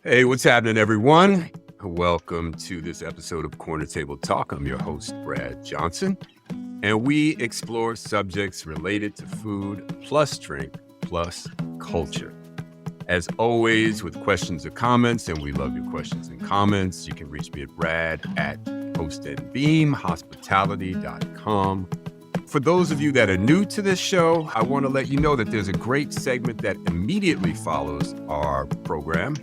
Hey, what's happening, everyone? Welcome to this episode of Corner Table Talk. I'm your host, Brad Johnson, and we explore subjects related to food plus drink plus culture. As always, with questions or comments, and we love your questions and comments, you can reach me at brad@postandbeamhospitality.com. For those of you that are new to this show, I want to let you know that there's a great segment that immediately follows our program.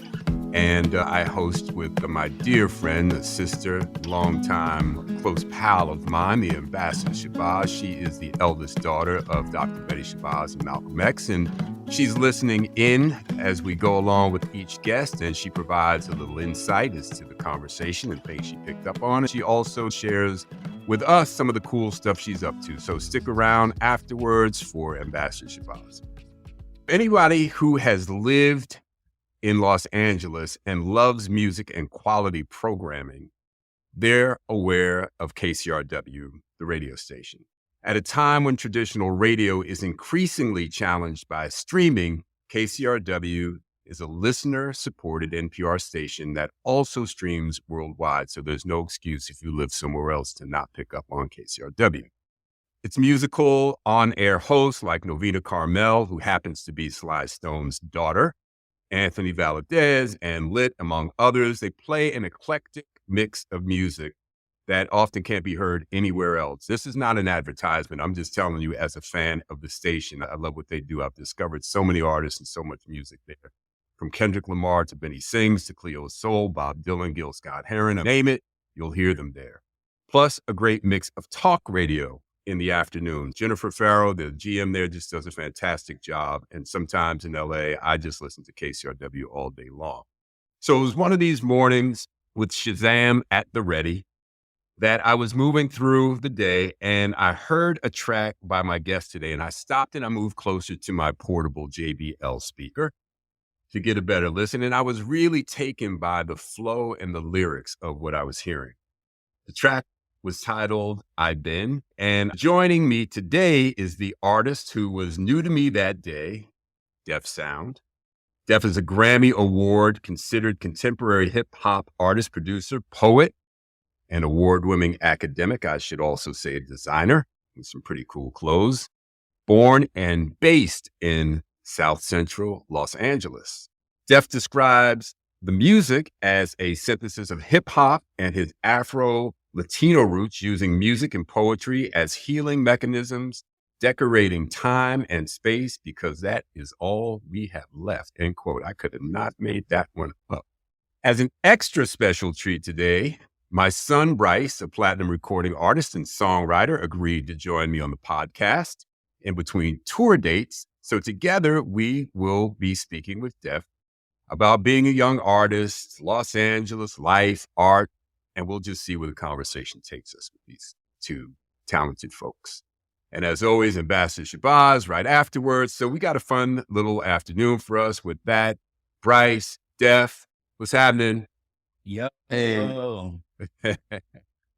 And I host with my dear friend, sister, longtime close pal of mine, the Ambassador Shabazz. She is the eldest daughter of Dr. Betty Shabazz and Malcolm X. And she's listening in as we go along with each guest. And she provides a little insight as to the conversation and things she picked up on. She also shares with us some of the cool stuff she's up to. So stick around afterwards for Ambassador Shabazz. Anybody who has lived in Los Angeles and loves music and quality programming, they're aware of KCRW, the radio station. At a time when traditional radio is increasingly challenged by streaming, KCRW is a listener-supported NPR station that also streams worldwide, so there's no excuse if you live somewhere else to not pick up on KCRW. Its musical on-air hosts like Novena Carmel, who happens to be Sly Stone's daughter, Anthony Valadez, and Lit, among others, they play an eclectic mix of music that often can't be heard anywhere else. This is not an advertisement. I'm just telling you as a fan of the station. I love what they do. I've discovered so many artists and so much music there. From Kendrick Lamar to Benny Sings to Cleo Soul, Bob Dylan, Gil Scott-Heron, name it, you'll hear them there. Plus a great mix of talk radio in the afternoon. Jennifer Farrow, the GM there, just does a fantastic job. And sometimes in LA, I just listen to KCRW all day long. So it was one of these mornings with Shazam at the ready that I was moving through the day and I heard a track by my guest today, and I stopped and I moved closer to my portable JBL speaker to get a better listen. And I was really taken by the flow and the lyrics of what I was hearing. The track was titled I've Been. And joining me today is the artist who was new to me that day, Def Sound. Def is a Grammy Award considered contemporary hip hop artist, producer, poet, and award-winning academic. I should also say a designer with some pretty cool clothes. Born and based in South Central Los Angeles. Def describes the music as a synthesis of hip hop and his Afro-Latino roots, using music and poetry as healing mechanisms, decorating time and space because that is all we have left, end quote. I could have not made that one up. As an extra special treat today, my son, Bryce, a platinum recording artist and songwriter, agreed to join me on the podcast in between tour dates. So together we will be speaking with Def about being a young artist, Los Angeles, life, art, and we'll just see where the conversation takes us with these two talented folks. And as always, Ambassador Shabazz right afterwards. So we got a fun little afternoon for us with that. Bryce, Def, what's happening? Yep. Hey. Oh.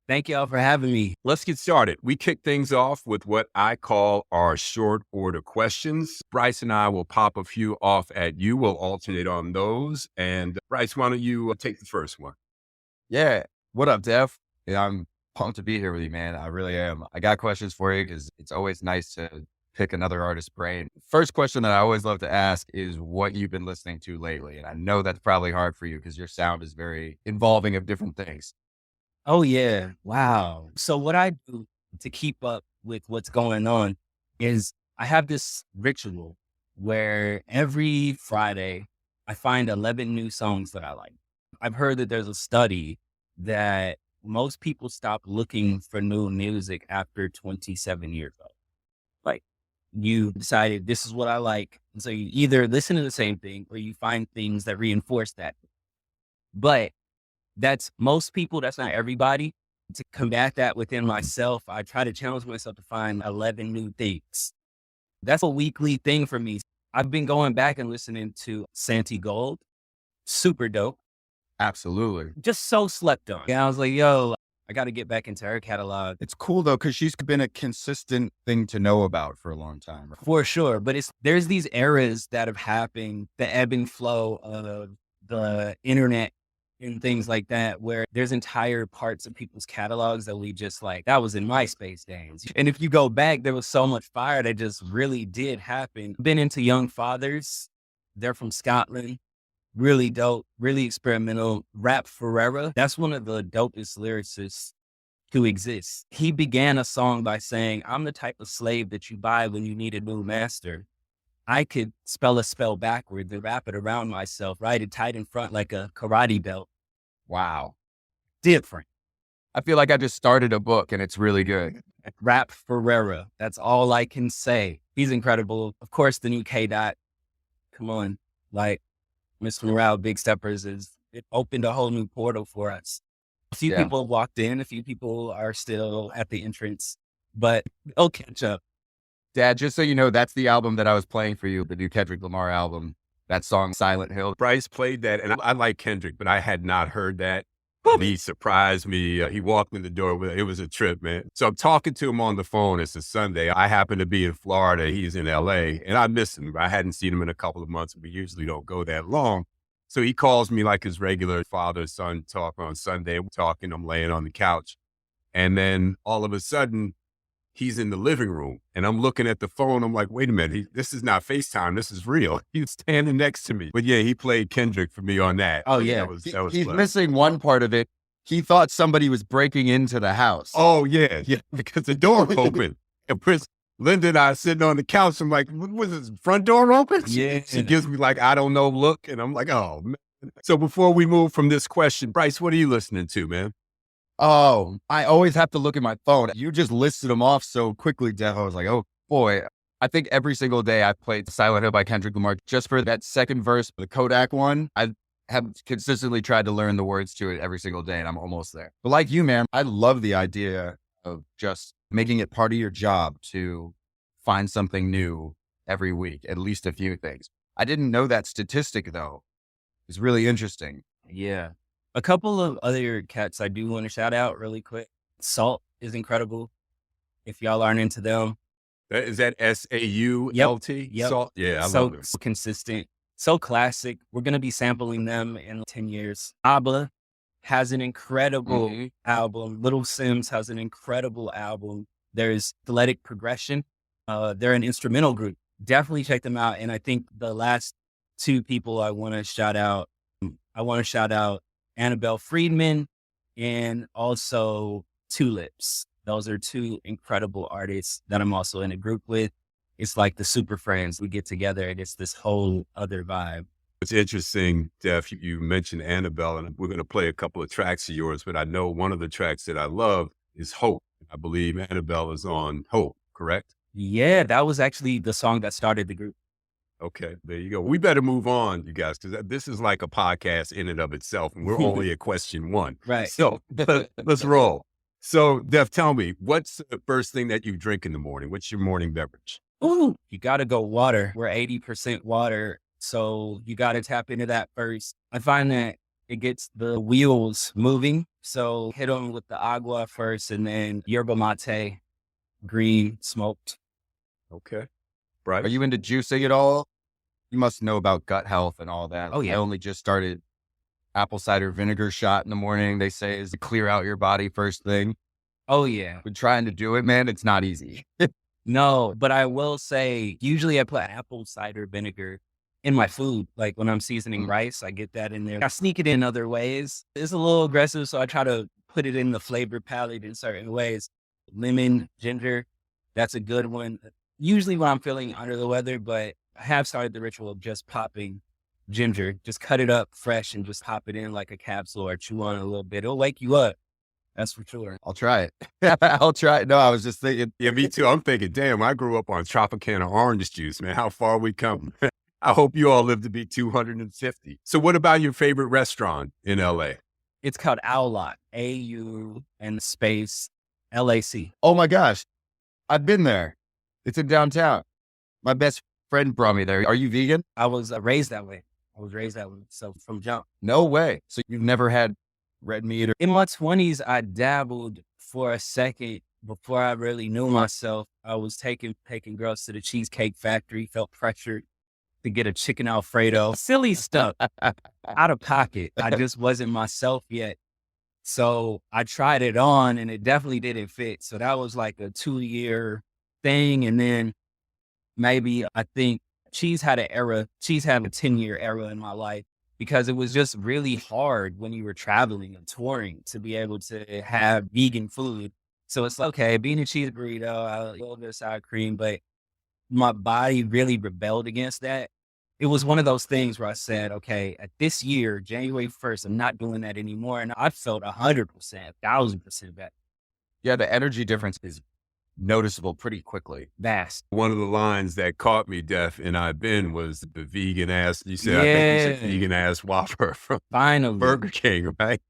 Thank y'all for having me. Let's get started. We kick things off with what I call our short order questions. Bryce and I will pop a few off at you. We'll alternate on those. And Bryce, why don't you take the first one? Yeah. What up, Def? Yeah, I'm pumped to be here with you, man. I really am. I got questions for you because it's always nice to pick another artist's brain. First question that I always love to ask is what you've been listening to lately. And I know that's probably hard for you because your sound is very involving of different things. Oh, yeah. Wow. So what I do to keep up with what's going on is I have this ritual where every Friday I find 11 new songs that I like. I've heard that there's a study that most people stop looking for new music after 27 years old. Like, you decided this is what I like. And so you either listen to the same thing or you find things that reinforce that. But that's most people. That's not everybody. To combat that within myself, I try to challenge myself to find 11 new things. That's a weekly thing for me. I've been going back and listening to Santi Gold. Super dope. Absolutely. Just so slept on. And I was like, yo, I got to get back into her catalog. It's cool though, because she's been a consistent thing to know about for a long time. Right? For sure. But there's these eras that have happened, the ebb and flow of the internet and things like that, where there's entire parts of people's catalogs that we just like, that was in MySpace days. And if you go back, there was so much fire that just really did happen. Been into Young Fathers. They're from Scotland. Really dope, really experimental. Rap Ferreira. That's one of the dopest lyricists to exist. He began a song by saying, I'm the type of slave that you buy when you need a new master. I could spell a spell backwards and wrap it around myself, write it tight in front like a karate belt. Wow. Different. I feel like I just started a book and it's really good. Rap Ferreira. That's all I can say. He's incredible. Of course, the new K Dot. Come on. Like, Mr. Morale, Big Steppers it opened a whole new portal for us. A few people have walked in, a few people are still at the entrance, but they'll catch up. Dad, just so you know, that's the album that I was playing for you, the new Kendrick Lamar album. That song, Silent Hill. Bryce played that, and I like Kendrick, but I had not heard that. He surprised me. He walked in the door with it. It was a trip, man. So I'm talking to him on the phone. It's a Sunday. I happen to be in Florida. He's in LA, and I miss him. I hadn't seen him in a couple of months. We usually don't go that long. So he calls me like his regular father-son talk on Sunday. We're talking. I'm laying on the couch. And then all of a sudden, he's in the living room, and I'm looking at the phone. I'm like, wait a minute, this is not FaceTime. This is real. He's standing next to me. But yeah, he played Kendrick for me on that. Oh, yeah. That was He's fun. missing one part of it. He thought somebody was breaking into the house. Oh, yeah, because the door opened. And Linda and I are sitting on the couch. I'm like, was his front door open? Yeah. She gives me like, I don't know look. And I'm like, oh, man. So before we move from this question, Bryce, what are you listening to, man? Oh, I always have to look at my phone. You just listed them off so quickly, Def. I was like, oh boy. I think every single day I played Silent Hill by Kendrick Lamar just for that second verse, the Kodak one. I have consistently tried to learn the words to it every single day, and I'm almost there. But like you, man, I love the idea of just making it part of your job to find something new every week, at least a few things. I didn't know that statistic, though. It's really interesting. Yeah. A couple of other cats I do want to shout out really quick. Salt is incredible. If y'all aren't into them. Is that SAULT? Yep. Salt? Yeah, I so love them. consistent, so classic. We're going to be sampling them in 10 years. ABBA has an incredible album. Little Sims has an incredible album. There's Athletic Progression. They're an instrumental group. Definitely check them out. And I think the last two people I want to shout out Annabelle Friedman and also Tulips. Those are two incredible artists that I'm also in a group with. It's like the super friends. We get together and it's this whole other vibe. It's interesting, Def, you mentioned Annabelle, and we're going to play a couple of tracks of yours, but I know one of the tracks that I love is Hope. I believe Annabelle is on Hope, correct? Yeah, that was actually the song that started the group. Okay, there you go. We better move on, you guys, because this is like a podcast in and of itself, and we're only at question one. Right. So let's roll. So, Def, tell me, what's the first thing that you drink in the morning? What's your morning beverage? Ooh, you got to go water. We're 80% water, so you got to tap into that first. I find that it gets the wheels moving, so hit them with the agua first, and then yerba mate, green, smoked. Okay. Right. Are you into juicing at all? You must know about gut health and all that. Oh, yeah. I only just started apple cider vinegar shot in the morning, they say, is to clear out your body first thing. Oh, yeah. But trying to do it, man, it's not easy. No, but I will say, usually I put apple cider vinegar in my food. Like when I'm seasoning rice, I get that in there. I sneak it in other ways. It's a little aggressive, so I try to put it in the flavor palette in certain ways. Lemon, ginger, that's a good one. Usually when I'm feeling under the weather, but I have started the ritual of just popping ginger. Just cut it up fresh and just pop it in like a capsule or chew on it a little bit. It'll wake you up. That's for sure. I'll try it. I'll try it. No, I was just thinking. Yeah, me too. I'm thinking, damn, I grew up on Tropicana orange juice, man. How far we come. I hope you all live to be 250. So what about your favorite restaurant in LA? It's called Owlot, AU and space LAC. Oh my gosh. I've been there. It's in downtown. My best friend brought me there. Are you vegan? I was raised that way. So from jump. No way. So you've never had red meat or... In my 20s, I dabbled for a second before I really knew myself. I was taking girls to the Cheesecake Factory, felt pressured to get a chicken Alfredo, silly stuff, out of pocket. I just wasn't myself yet. So I tried it on and it definitely didn't fit. So that was like a 2-year thing. And then maybe I think cheese had a 10-year era in my life because it was just really hard when you were traveling and touring to be able to have vegan food. So it's like, okay, bean and cheese burrito, a little bit of sour cream, but my body really rebelled against that. It was one of those things where I said, okay, at this year, January 1st, I'm not doing that anymore. And I felt 100%, 1,000% better. Yeah, the energy difference is noticeable pretty quickly. Vast. One of the lines that caught me, Def, and I've been was the vegan ass. You said, I think you said vegan ass Whopper from Finally. Burger King, right?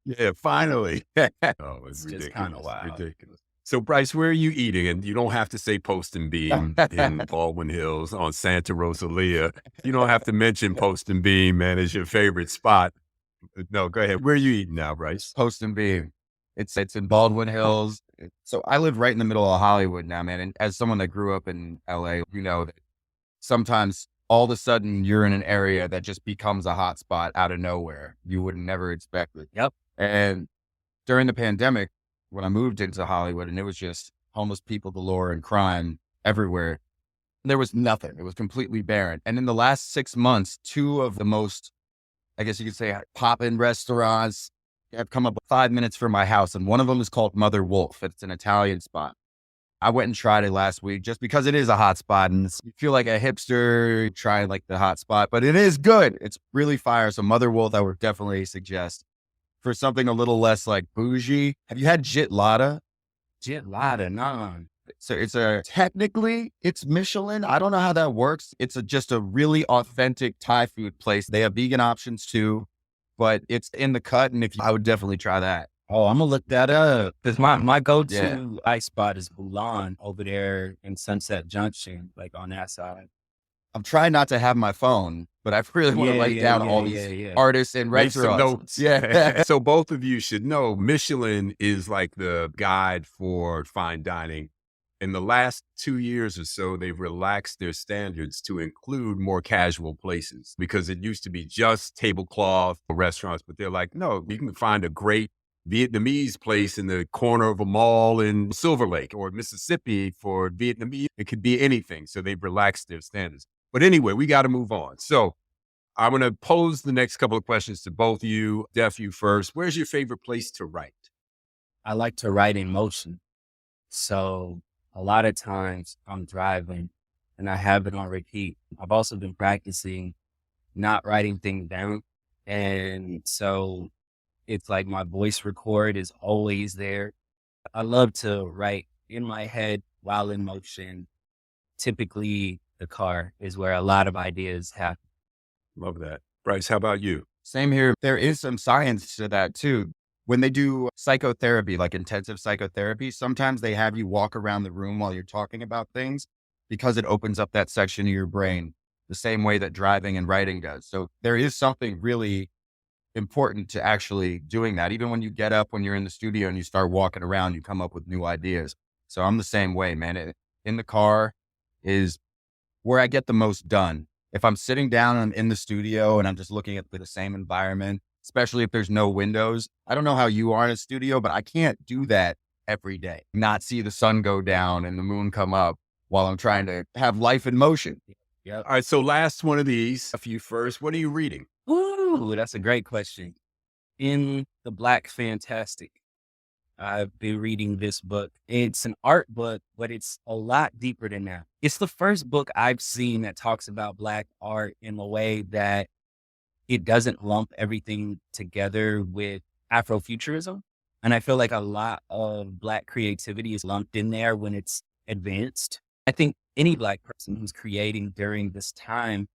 Yeah, finally. Oh, it's Just ridiculous. kind of wild. Ridiculous. So, Bryce, where are you eating? And you don't have to say Post and Beam in Baldwin Hills on Santa Rosalia. You don't have to mention Post and Beam, man, as your favorite spot. No, go ahead. Where are you eating now, Bryce? Post and Beam. It's in Baldwin Hills. So I live right in the middle of Hollywood now, man. And as someone that grew up in LA, you know that sometimes all of a sudden you're in an area that just becomes a hot spot out of nowhere. You would never expect it. Yep. And during the pandemic, when I moved into Hollywood and it was just homeless people galore and crime everywhere, there was nothing. It was completely barren. And in the last 6 months, 2 of the most, I guess you could say, pop-in restaurants have come up 5 minutes from my house. And one of them is called Mother Wolf. It's an Italian spot. I went and tried it last week just because it is a hot spot and you feel like a hipster trying like the hot spot, but it is good. It's really fire. So Mother Wolf, I would definitely suggest. For something a little less like bougie, have you had Jitlada? Jitlada, nah. So technically it's Michelin. I don't know how that works. It's just a really authentic Thai food place. They have vegan options too, but it's in the cut. And I would definitely try that. Oh, I'm gonna look that up because my go-to ice spot is Bulan over there in Sunset Junction, like on that side. I'm trying not to have my phone, but I really want to write down all these artists and Make some restaurants. notes. Yeah. So both of you should know Michelin is like the guide for fine dining. In the last 2 years or so, they've relaxed their standards to include more casual places because it used to be just tablecloth restaurants, but they're like, no, you can find a great Vietnamese place in the corner of a mall in Silver Lake or Mississippi for Vietnamese. It could be anything. So they've relaxed their standards. But anyway, we got to move on. So I'm going to pose the next couple of questions to both of you. Def, you first. Where's your favorite place to write? I like to write in motion. So a lot of times I'm driving and I have it on repeat. I've also been practicing not writing things down. And so it's like my voice record is always there. I love to write in my head while in motion. Typically, the car is where a lot of ideas happen. Love that. Bryce, how about you? Same here. There is some science to that too. When they do psychotherapy, like intensive psychotherapy, sometimes they have you walk around the room while you're talking about things because it opens up that section of your brain the same way that driving and writing does. So there is something really important to actually doing that. Even when you get up, when you're in the studio and you start walking around, you come up with new ideas. So I'm the same way, man. In the car is where I get the most done. If I'm sitting down and I'm in the studio and I'm just looking at the same environment, especially if there's no windows, I don't know how you are in a studio, but I can't do that every day. Not see the sun go down and the moon come up while I'm trying to have life in motion. Yeah. All right. So last one of these, a few first. What are you reading? Ooh, that's a great question. In the Black Fantastic, I've been reading this book. It's an art book, but it's a lot deeper than that. It's the first book I've seen that talks about Black art in a way that it doesn't lump everything together with Afrofuturism. And I feel like a lot of Black creativity is lumped in there when it's advanced. I think any Black person who's creating during this time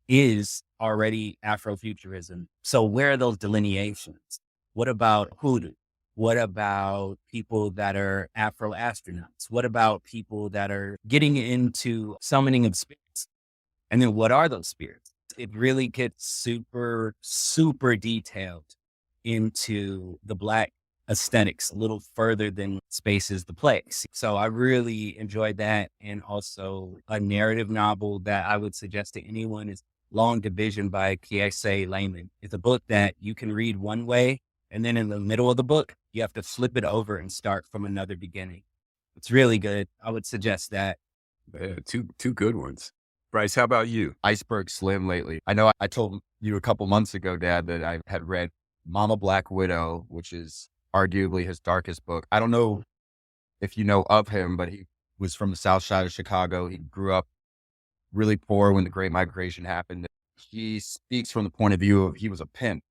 is already Afrofuturism. So where are those delineations? What about hoodoo? What about people that are Afro astronauts? What about people that are getting into summoning of spirits? And then what are those spirits? It really gets super, super detailed into the Black aesthetics a little further than space is the place. So I really enjoyed that. And also a narrative novel that I would suggest to anyone is Long Division by Kiese Layman. It's a book that you can read one way, and then in the middle of the book, you have to flip it over and start from another beginning. It's really good. I would suggest that. Yeah, two good ones. Bryce, how about you? Iceberg Slim lately. I know I told you a couple months ago, Dad, that I had read Mama Black Widow, which is arguably his darkest book. I don't know if you know of him, but he was from the South Side of Chicago. He grew up really poor when the Great Migration happened. He speaks from the point of view of he was a pimp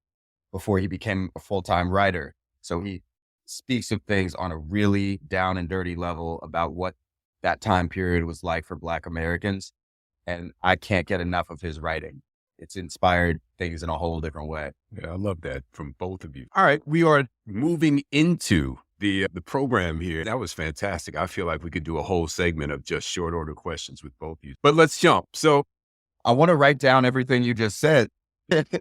before he became a full-time writer. So he speaks of things on a really down and dirty level about what that time period was like for Black Americans. And I can't get enough of his writing. It's inspired things in a whole different way. Yeah, I love that from both of you. All right, we are moving into the program here. That was fantastic. I feel like we could do a whole segment of just short order questions with both of you. But let's jump. So I want to write down everything you just said.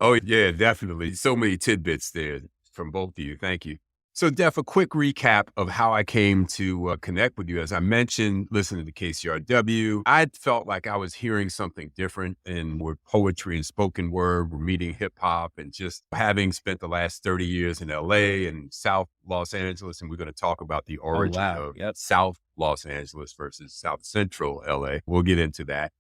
oh, yeah, definitely. So many tidbits there from both of you. Thank you. So, Def, a quick recap of how I came to connect with you. As I mentioned, listening to KCRW, I felt like I was hearing something different in where poetry and spoken word were meeting hip hop, and just having spent the last 30 years in LA and South Los Angeles. And we're going to talk about the origin of South Los Angeles versus South Central LA. We'll get into that.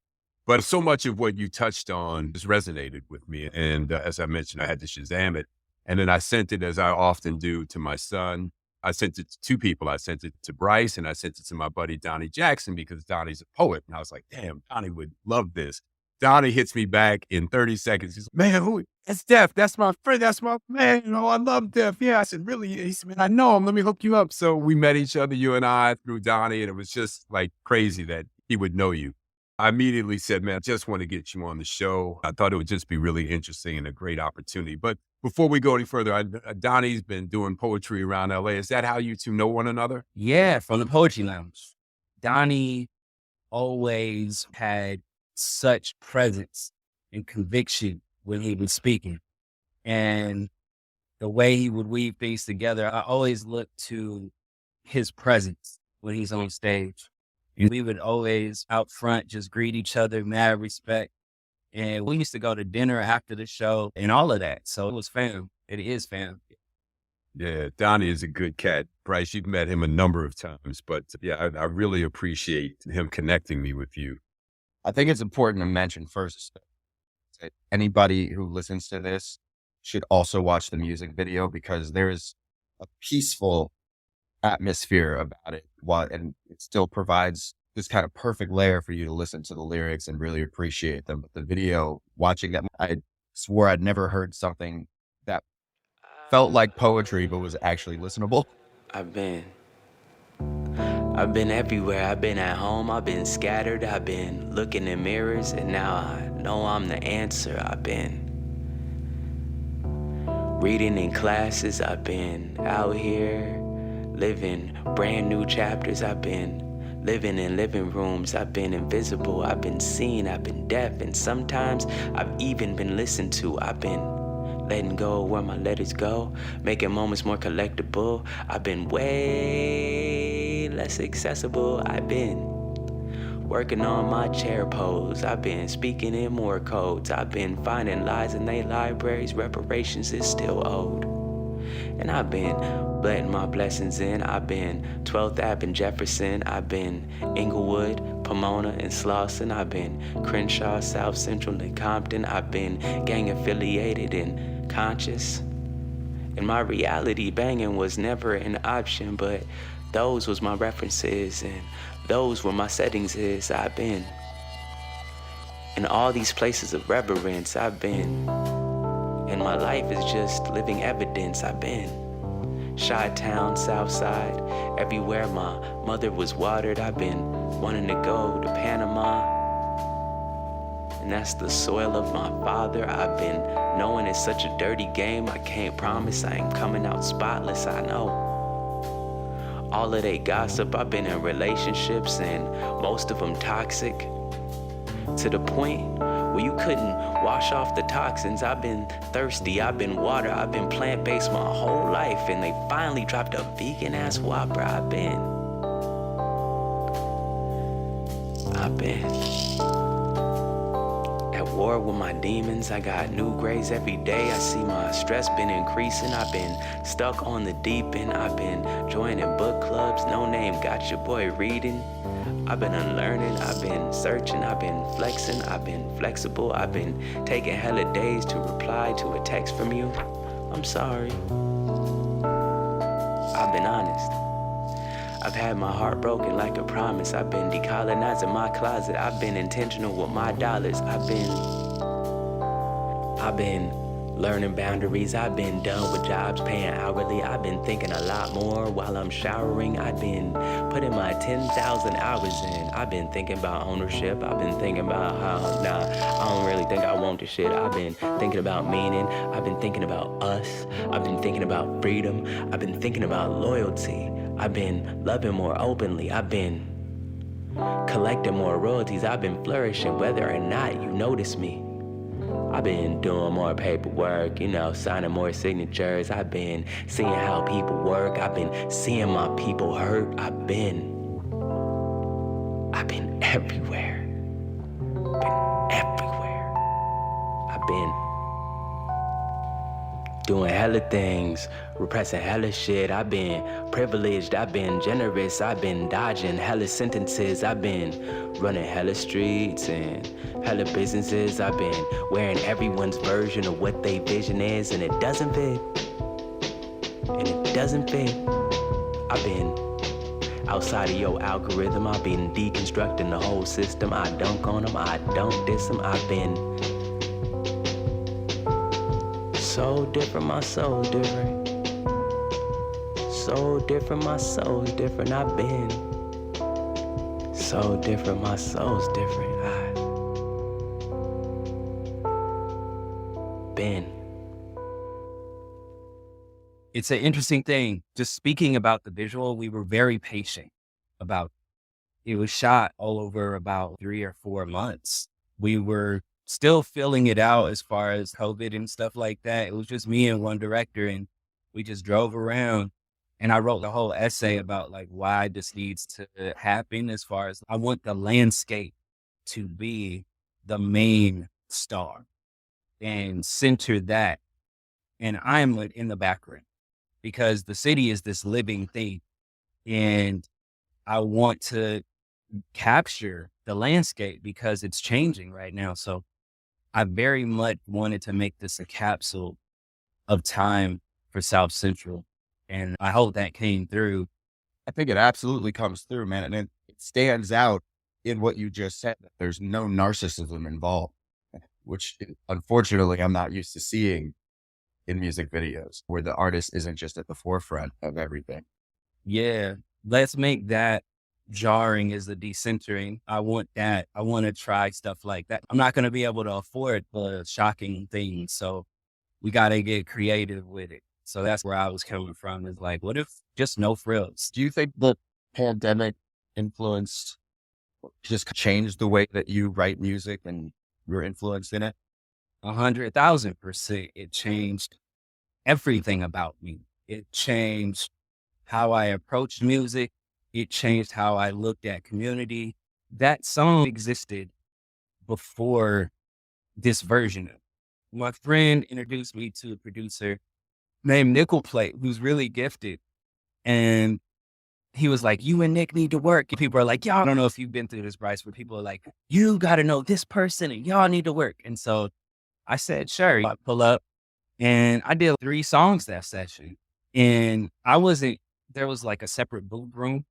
But so much of what you touched on just resonated with me. And as I mentioned, I had to Shazam it. And then I sent it, as I often do, to my son. I sent it to two people. I sent it to Bryce, and I sent it to my buddy, Donnie Jackson, because Donnie's a poet. And I was like, damn, Donnie would love this. Donnie hits me back in 30 seconds. He's like, man, who? That's Def. That's my friend. That's my man. You know, I love Def. Yeah. I said, really? He said, man, I know him. Let me hook you up. So we met each other, you and I, through Donnie. And it was just like crazy that he would know you. I immediately said, man, I just want to get you on the show. I thought it would just be really interesting and a great opportunity. But before we go any further, Donnie's been doing poetry around LA. Is that how you two know one another? Yeah, from the Poetry Lounge. Donnie always had such presence and conviction when he was speaking. And the way he would weave things together, I always looked to his presence when he's on stage. We would always out front just greet each other, mad respect. And we used to go to dinner after the show and all of that. So it was fam. It is fam. Yeah, Donnie is a good cat. Bryce, you've met him a number of times. But yeah, I really appreciate him connecting me with you. I think it's important to mention first that anybody who listens to this should also watch the music video, because there is a peaceful atmosphere about it, and it still provides this kind of perfect layer for you to listen to the lyrics and really appreciate them. But the video, watching that, I swore I'd never heard something that felt like poetry but was actually listenable. I've been everywhere. I've been at home, I've been scattered, I've been looking in mirrors, and now I know I'm the answer. I've been reading in classes, I've been out here living brand new chapters. I've been living in living rooms. I've been invisible. I've been seen. I've been deaf. And sometimes I've even been listened to. I've been letting go where my letters go, making moments more collectible. I've been way less accessible. I've been working on my chair pose. I've been speaking in more codes. I've been finding lies in they libraries. Reparations is still owed. And I've been letting my blessings in. I've been 12th Ave and Jefferson. I've been Inglewood, Pomona, and Slauson. I've been Crenshaw, South Central, and Compton. I've been gang affiliated and conscious. In my reality, banging was never an option, but those was my references and those were my settings. I've been in all these places of reverence. I've been, and my life is just living evidence. I've been Chi-Town, Southside, everywhere my mother was watered. I've been wanting to go to Panama, and that's the soil of my father. I've been knowing it's such a dirty game. I can't promise I ain't coming out spotless. I know all of they gossip. I've been in relationships and most of them toxic, to the point Well, you couldn't wash off the toxins. I've been thirsty, I've been water, I've been plant-based my whole life, and they finally dropped a vegan-ass Whopper. I've been at war with my demons. I got new grays every day. I see my stress been increasing. I've been stuck on the deep end. I've been joining book clubs. No name got your boy reading. I've been unlearning. I've been searching. I've been flexing. I've been flexible. I've been taking hella days to reply to a text from you. I'm sorry. I've been honest. I've had my heart broken like a promise. I've been decolonizing my closet. I've been intentional with my dollars. I've been learning boundaries. I've been done with jobs paying hourly. I've been thinking a lot more while I'm showering. I've been putting my 10,000 hours in. I've been thinking about ownership. I've been thinking about how, I don't really think I want this shit. I've been thinking about meaning. I've been thinking about us. I've been thinking about freedom. I've been thinking about loyalty. I've been loving more openly. I've been collecting more royalties. I've been flourishing whether or not you notice me. I've been doing more paperwork, signing more signatures. I've been seeing how people work. I've been seeing my people hurt. I've been everywhere. I've been doing hella things, repressing hella shit. I've been privileged, I've been generous, I've been dodging hella sentences. I've been running hella streets and hella businesses. I've been wearing everyone's version of what they vision is, and it doesn't fit. I've been outside of your algorithm. I've been deconstructing the whole system. I dunk on them, I don't diss them. I've been so different, my soul's different. So different, my soul's different. I've been so different, my soul's different. I've been. It's an interesting thing. Just speaking about the visual, we were very patient about it. It was shot all over about 3 or 4 months. We were still filling it out as far as COVID and stuff like that. It was just me and one director, and we just drove around, and I wrote the whole essay about like why this needs to happen. As far as I want the landscape to be the main star and center that, and I'm in the background because the city is this living thing, and I want to capture the landscape because it's changing right now. So I very much wanted to make this a capsule of time for South Central, and I hope that came through. I think it absolutely comes through, man. And it stands out in what you just said, that there's no narcissism involved, which unfortunately I'm not used to seeing in music videos, where the artist isn't just at the forefront of everything. Yeah, let's make that jarring as the decentering. I want that. I want to try stuff like that. I'm not going to be able to afford the shocking things, so we got to get creative with it. So that's where I was coming from, is like, what if just no frills? Do you think the pandemic influenced, just changed the way that you write music and your influence in it? 100,000%. It changed everything about me. It changed how I approached music. It changed how I looked at community. That song existed before this version of it. My friend introduced me to a producer named Nickel Plate, who's really gifted. And he was like, you and Nick need to work. And people are like, y'all, I don't know if you've been through this, Bryce, but people are like, you got to know this person and y'all need to work. And so I said, sure. I pull up, and I did 3 songs that session. And there was like a separate boot room.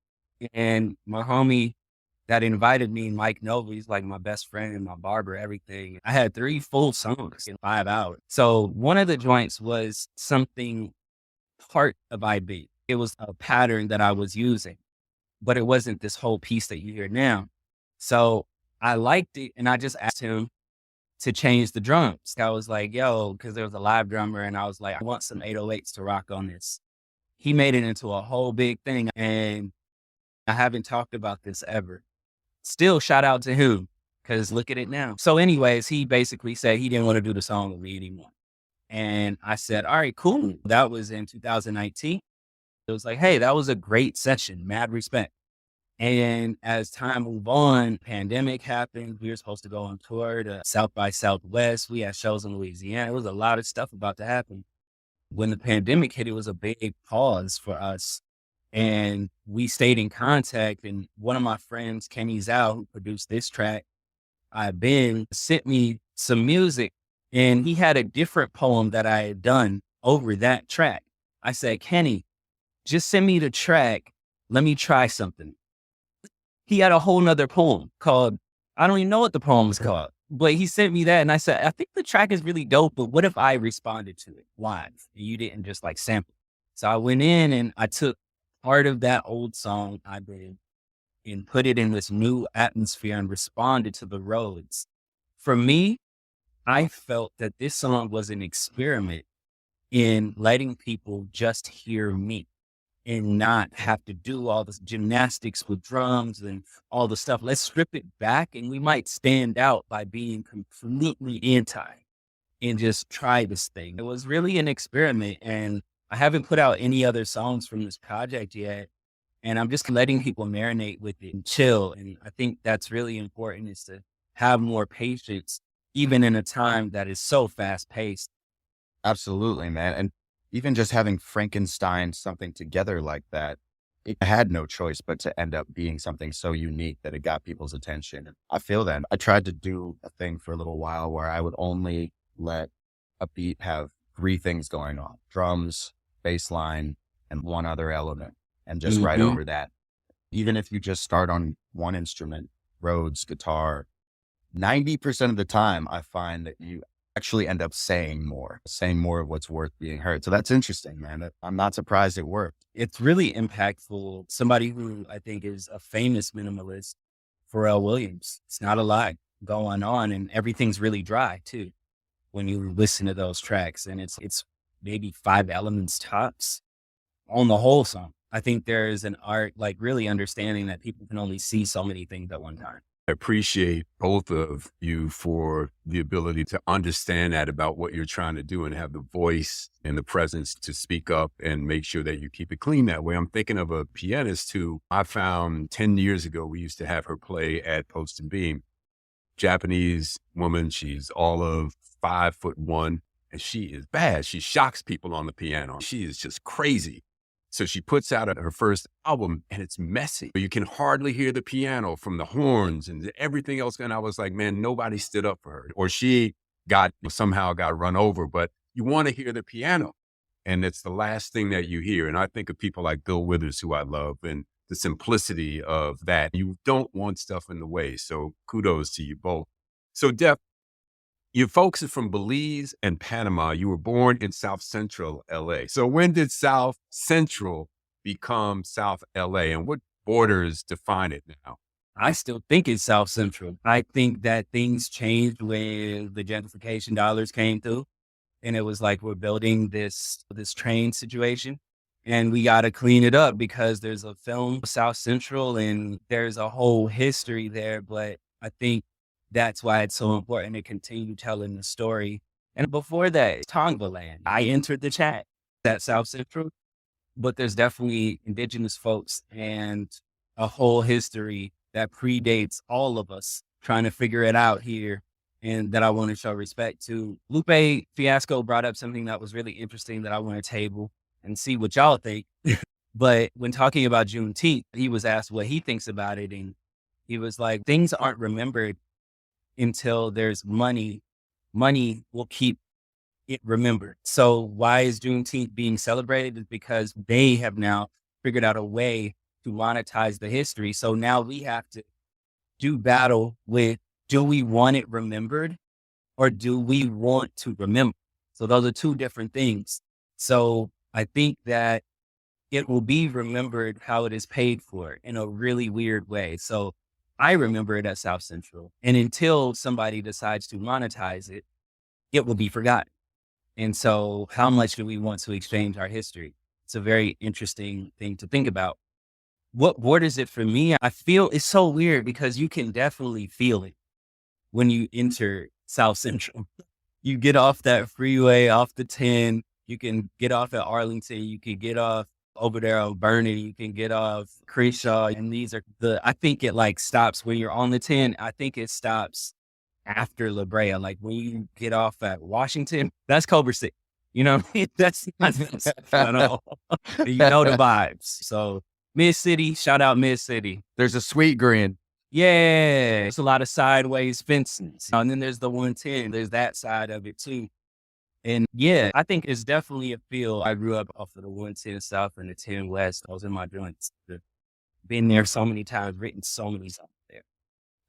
And my homie that invited me, Mike Nova, he's like my best friend and my barber, everything. I had 3 full songs in 5 hours. So one of the joints was something part of IB. It was a pattern that I was using, but it wasn't this whole piece that you hear now. So I liked it, and I just asked him to change the drums. I was like, yo, because there was a live drummer, and I was like, I want some 808s to rock on this. He made it into a whole big thing, and I haven't talked about this ever. Still, shout out to him, because look at it now. So anyways, he basically said he didn't want to do the song with me anymore. And I said, all right, cool. That was in 2019. It was like, hey, that was a great session. Mad respect. And as time moved on, pandemic happened. We were supposed to go on tour to South by Southwest. We had shows in Louisiana. It was a lot of stuff about to happen. When the pandemic hit, it was a big pause for us. And we stayed in contact. And one of my friends, Kenny Zhao, who produced this track, I've been, sent me some music. And he had a different poem that I had done over that track. I said, Kenny, just send me the track. Let me try something. He had a whole nother poem called, I don't even know what the poem is called, but he sent me that. And I said, I think the track is really dope, but what if I responded to it live and you didn't just like sample? So I went in and I took part of that old song I did and put it in this new atmosphere and responded to the roads. For me, I felt that this song was an experiment in letting people just hear me and not have to do all this gymnastics with drums and all the stuff. Let's strip it back and we might stand out by being completely anti and just try this thing. It was really an experiment, and I haven't put out any other songs from this project yet. And I'm just letting people marinate with it and chill. And I think that's really important, is to have more patience, even in a time that is so fast paced. Absolutely, man. And even just having Frankenstein something together like that, it had no choice but to end up being something so unique that it got people's attention. I feel that. I tried to do a thing for a little while where I would only let a beat have three things going on: drums, bass line, and one other element, and just write over that. Even if you just start on one instrument, Rhodes, guitar, 90% of the time, I find that you actually end up saying more of what's worth being heard. So that's interesting, man. I'm not surprised it worked. It's really impactful. Somebody who I think is a famous minimalist, Pharrell Williams. It's not a lot going on, and everything's really dry too when you listen to those tracks. And it's maybe 5 elements tops on the whole song. I think there is an art, like really understanding that people can only see so many things at one time. I appreciate both of you for the ability to understand that about what you're trying to do and have the voice and the presence to speak up and make sure that you keep it clean that way. I'm thinking of a pianist who I found 10 years ago. We used to have her play at Post and Beam. Japanese woman. She's all of 5'1", and she is bad. She shocks people on the piano. She is just crazy. So she puts out her first album, and it's messy. You can hardly hear the piano from the horns and everything else. And I was like, man, nobody stood up for her. Or she somehow got run over, but you want to hear the piano. And it's the last thing that you hear. And I think of people like Bill Withers, who I love, and the simplicity of that. You don't want stuff in the way. So kudos to you both. So Def, your folks are from Belize and Panama. You were born in South Central LA. So when did South Central become South LA, and what borders define it now? I still think it's South Central. I think that things changed when the gentrification dollars came through, and it was like, we're building this train situation and we got to clean it up because there's a film, South Central, and there's a whole history there. But I think that's why it's so important to continue telling the story. And before that, Tongva land. I entered the chat at South Central, but there's definitely indigenous folks and a whole history that predates all of us trying to figure it out here, and that I want to show respect to. Lupe Fiasco brought up something that was really interesting that I want to table and see what y'all think. But when talking about Juneteenth, he was asked what he thinks about it. And he was like, things aren't remembered until there's money. Money will keep it remembered. So why is Juneteenth being celebrated? Is because they have now figured out a way to monetize the history. So now we have to do battle with, do we want it remembered or do we want to remember? So those are two different things. So I think that it will be remembered how it is paid for in a really weird way. So I remember it at South Central, and until somebody decides to monetize it, it will be forgotten. And so how much do we want to exchange our history? It's a very interesting thing to think about. What borders it for me? I feel it's so weird because you can definitely feel it. when you enter South Central. You get off that freeway, off the 10, you can get off at Arlington, you can get off over there on Vernon, you can get off Crenshaw. And these are I think it like stops when you're on the 10. I think it stops after La Brea. Like when you get off at Washington, that's Culver City. You know what I mean? That's not at all. You know the vibes. So Mid City, shout out Mid City. There's a sweet green. Yeah, there's a lot of sideways fences. And then there's the 110. There's that side of it too. And yeah, I think it's definitely a feel. I grew up off of the 110 South and the 10 West. I was in my joints. Been there so many times, written so many songs there.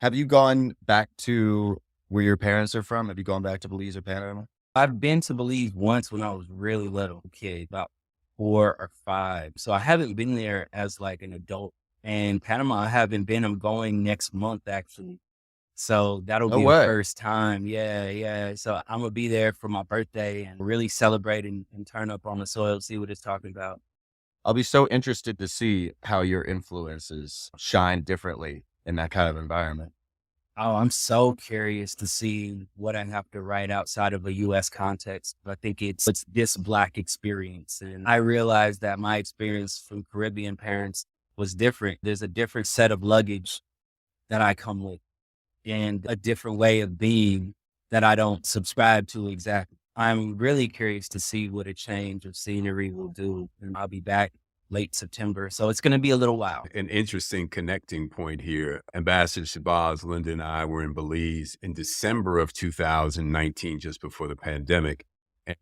Have you gone back to where your parents are from? Have you gone back to Belize or Panama? I've been to Belize once when I was really little kid, about 4 or 5. So I haven't been there as like an adult. And Panama, I haven't been. I'm going next month, actually. So that'll be the first time. Yeah. So I'm going to be there for my birthday and really celebrate and turn up on the soil, see what it's talking about. I'll be so interested to see how your influences shine differently in that kind of environment. Oh, I'm so curious to see what I have to write outside of a U.S. context. I think it's this Black experience. And I realized that my experience from Caribbean parents was different. There's a different set of luggage that I come with and a different way of being that I don't subscribe to exactly. I'm really curious to see what a change of scenery will do. And I'll be back late September. So it's going to be a little while. An interesting connecting point here. Ambassador Shabazz, Linda and I were in Belize in December of 2019, just before the pandemic.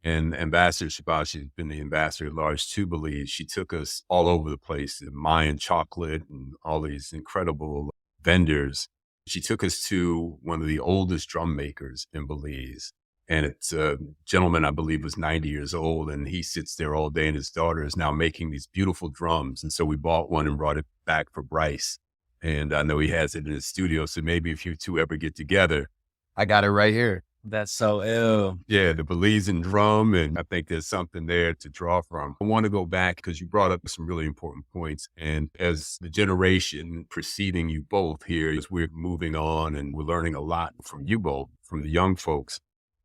And Ambassador Shabazz, she's been the ambassador at large to Belize. She took us all over the place, the Mayan chocolate and all these incredible vendors. She took us to one of the oldest drum makers in Belize. And it's a gentleman, I believe, was 90 years old, and he sits there all day, and his daughter is now making these beautiful drums. And so we bought one and brought it back for Bryce. And I know he has it in his studio, so maybe if you two ever get together. I got it right here. That's so ill. Yeah, the Belizean drum, and I think there's something there to draw from. I want to go back because you brought up some really important points. And as the generation preceding you both here, as we're moving on and we're learning a lot from you both, from the young folks.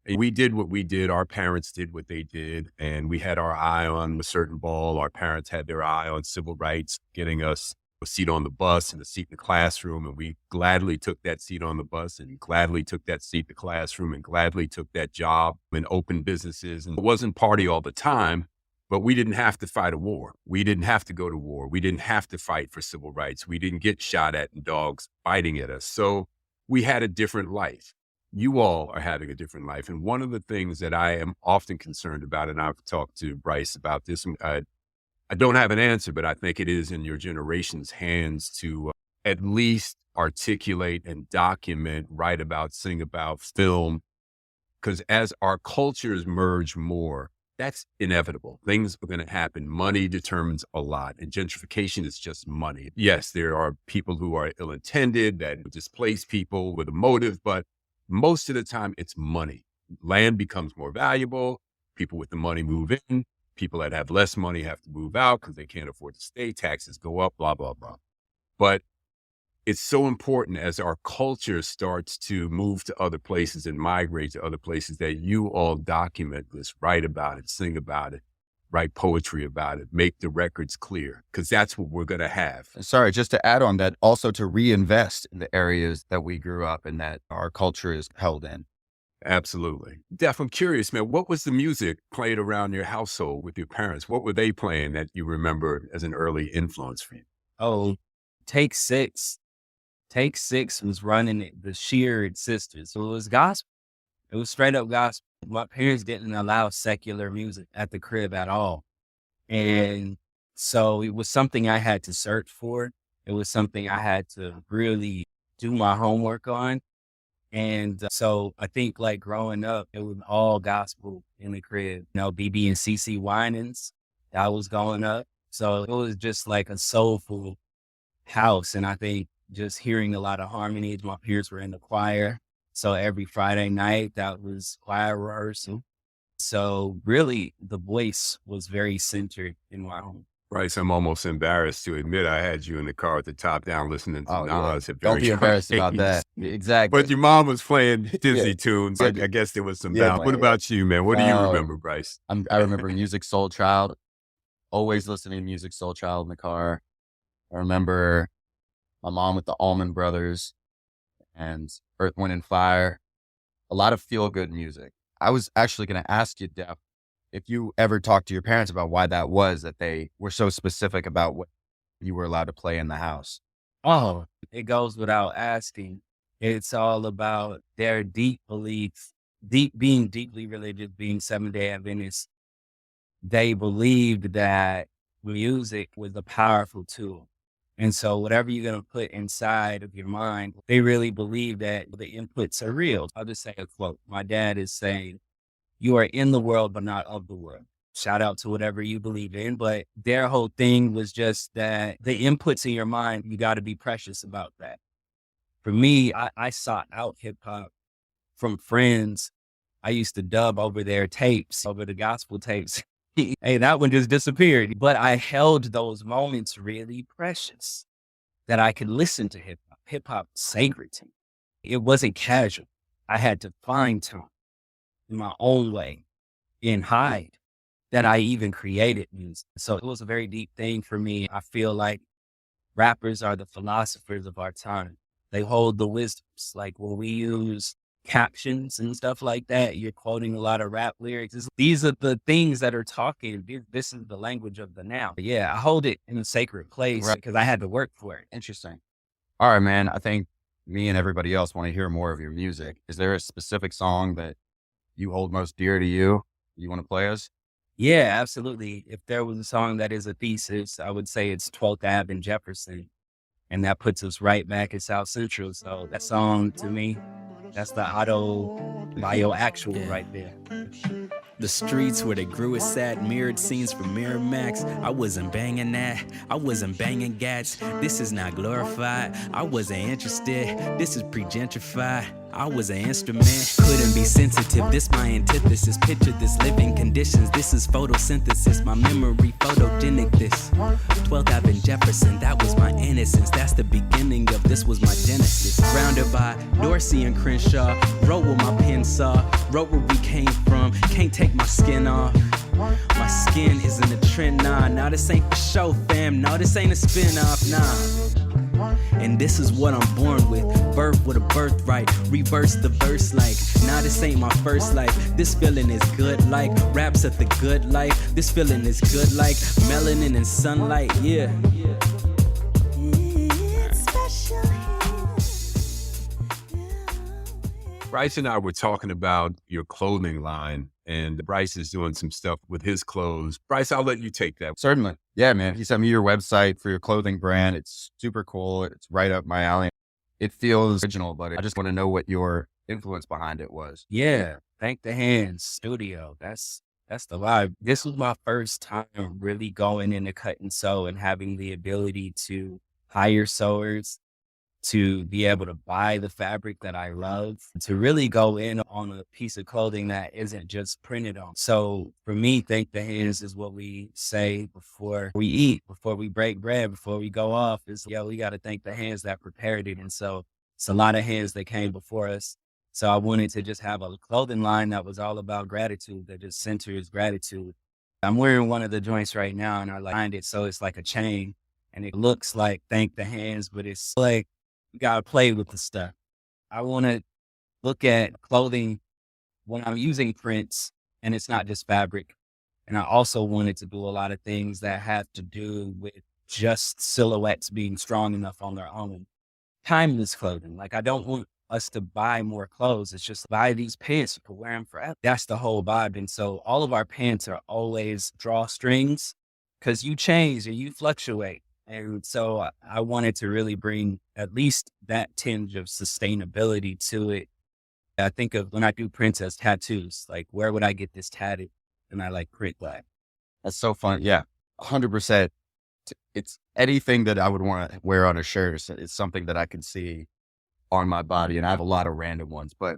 And we did what we did. Our parents did what they did. And we had our eye on a certain ball. Our parents had their eye on civil rights, getting us a seat on the bus and a seat in the classroom. And we gladly took that seat on the bus and gladly took that seat in the classroom and gladly took that job and opened businesses. And it wasn't party all the time, but we didn't have to fight a war. We didn't have to go to war. We didn't have to fight for civil rights. We didn't get shot at and dogs biting at us. So we had a different life. You all are having a different life. And one of the things that I am often concerned about, and I've talked to Bryce about this, I don't have an answer, but I think it is in your generation's hands to at least articulate and document, write about, sing about, film. Because as our cultures merge more, that's inevitable. Things are going to happen. Money determines a lot. And gentrification is just money. Yes, there are people who are ill-intended that displace people with a motive, but most of the time it's money. Land becomes more valuable. People with the money move in. People that have less money have to move out because they can't afford to stay. Taxes go up, blah, blah, blah. But it's so important as our culture starts to move to other places and migrate to other places that you all document this, write about it, sing about it, write poetry about it, make the records clear, because that's what we're going to have. Sorry, just to add on that, also to reinvest in the areas that we grew up and that our culture is held in. Absolutely. Def, I'm curious, man, what was the music played around your household with your parents? What were they playing that you remember as an early influence for you? Oh, Take Six. Take Six was running it, the Sheard sisters. So it was gospel. It was straight up gospel. My parents didn't allow secular music at the crib at all. And so it was something I had to search for. It was something I had to really do my homework on. And so I think like growing up, it was all gospel in the crib. You know, BB and CC Winans, that was going up. So it was just like a soulful house. And I think just hearing a lot of harmonies. My peers were in the choir. So every Friday night, that was choir rehearsal. So really, the voice was very centered in my home. Bryce, I'm almost embarrassed to admit I had you in the car with the top down listening to Nas at Don't very be young embarrassed about age. that. Exactly. But your mom was playing Disney Yeah. tunes. Yeah. I guess there was some Yeah, balance. What about you, man? What do you remember, Bryce? I remember Music Soul Child. Always listening to Music Soul Child in the car. I remember my mom with the Allman Brothers and Earth, Wind, and Fire. A lot of feel-good music. I was actually going to ask you, Def, if you ever talked to your parents about why that was, that they were so specific about what you were allowed to play in the house. Oh, it goes without asking. It's all about their deep beliefs, being deeply religious, being Seventh-day Adventists. They believed that music was a powerful tool. And so whatever you're going to put inside of your mind, they really believe that the inputs are real. I'll just say a quote. My dad is saying, "You are in the world, but not of the world." Shout out to whatever you believe in. But their whole thing was just that the inputs in your mind, you got to be precious about that. For me, I sought out hip hop from friends. I used to dub over their tapes, over the gospel tapes. Hey, that one just disappeared. But I held those moments really precious that I could listen to hip hop. Hip hop sacred to me. It wasn't casual. I had to fine tune in my own way and hide that I even created music. So it was a very deep thing for me. I feel like rappers are the philosophers of our time. They hold the wisdoms. Like when we use captions and stuff like that, you're quoting a lot of rap lyrics. These are the things that are talking. This is the language of the now. Yeah, I hold it in a sacred place because I had to work for it. Interesting. All right, man. I think me and everybody else want to hear more of your music. Is there a specific song that you hold most dear to you want to play us? Yeah, absolutely. If there was a song that is a thesis, I would say it's 12th Ave and Jefferson. And that puts us right back in South Central. So that song to me, that's the bio actual right there. The streets where they grew is sad, mirrored scenes from Miramax. I wasn't banging that, I wasn't banging gats. This is not glorified, I wasn't interested. This is pre-gentrified, I was an instrument. Couldn't be sensitive, this my antithesis. Picture this living conditions, this is photosynthesis. My memory photogenic this. 12th Ave and Jefferson, that was my innocence. That's the beginning of this was my genesis. Surrounded by Dorsey and Crenshaw, wrote what my pen saw, wrote where we came from. Can't take my skin off. My skin isn't a trend, nah, this ain't for show, fam. No, this ain't a spin-off, nah. And this is what I'm born with. Birth with a birthright. Reverse the verse like, nah, this ain't my first life. This feeling is good like raps at the good life. This feeling is good like melanin and sunlight, yeah. Bryce and I were talking about your clothing line, and Bryce is doing some stuff with his clothes. Bryce, I'll let you take that. Certainly. Yeah, man. He sent me your website for your clothing brand. It's super cool. It's right up my alley. It feels original, but I just want to know what your influence behind it was. Yeah. Thank the Hands Studio. That's the vibe. This was my first time really going into cut and sew and having the ability to hire sewers, to be able to buy the fabric that I love, to really go in on a piece of clothing that isn't just printed on. So for me, thank the hands is what we say before we eat, before we break bread, before we go off. Is, we got to thank the hands that prepared it. And so it's a lot of hands that came before us. So I wanted to just have a clothing line that was all about gratitude, that just centers gratitude. I'm wearing one of the joints right now and I lined it so it's like a chain and it looks like thank the hands, but it's like, you gotta play with the stuff. I want to look at clothing when I'm using prints and it's not just fabric. And I also wanted to do a lot of things that have to do with just silhouettes being strong enough on their own. Timeless clothing. Like I don't want us to buy more clothes. It's just buy these pants, you can wear them forever. That's the whole vibe. And so all of our pants are always drawstrings because you change and you fluctuate. And so I wanted to really bring at least that tinge of sustainability to it. I think of when I do prints as tattoos, like where would I get this tatted? And I like print that. That's so fun. Yeah, 100%. It's anything that I would want to wear on a shirt. It's something that I can see on my body. And I have a lot of random ones, but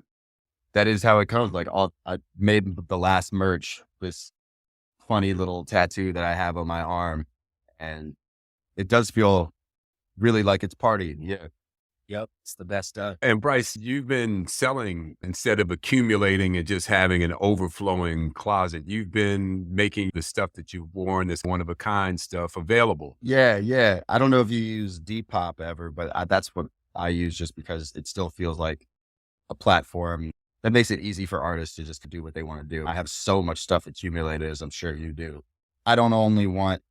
that is how it comes. Like I made the last merch, this funny little tattoo that I have on my arm. And it does feel really like it's partying. Yeah. Yep. It's the best stuff. And Bryce, you've been selling instead of accumulating and just having an overflowing closet. You've been making the stuff that you've worn, this one of a kind stuff, available. Yeah. Yeah. I don't know if you use Depop ever, but that's what I use just because it still feels like a platform that makes it easy for artists to just do what they want to do. I have so much stuff accumulated, as I'm sure you do. I don't only want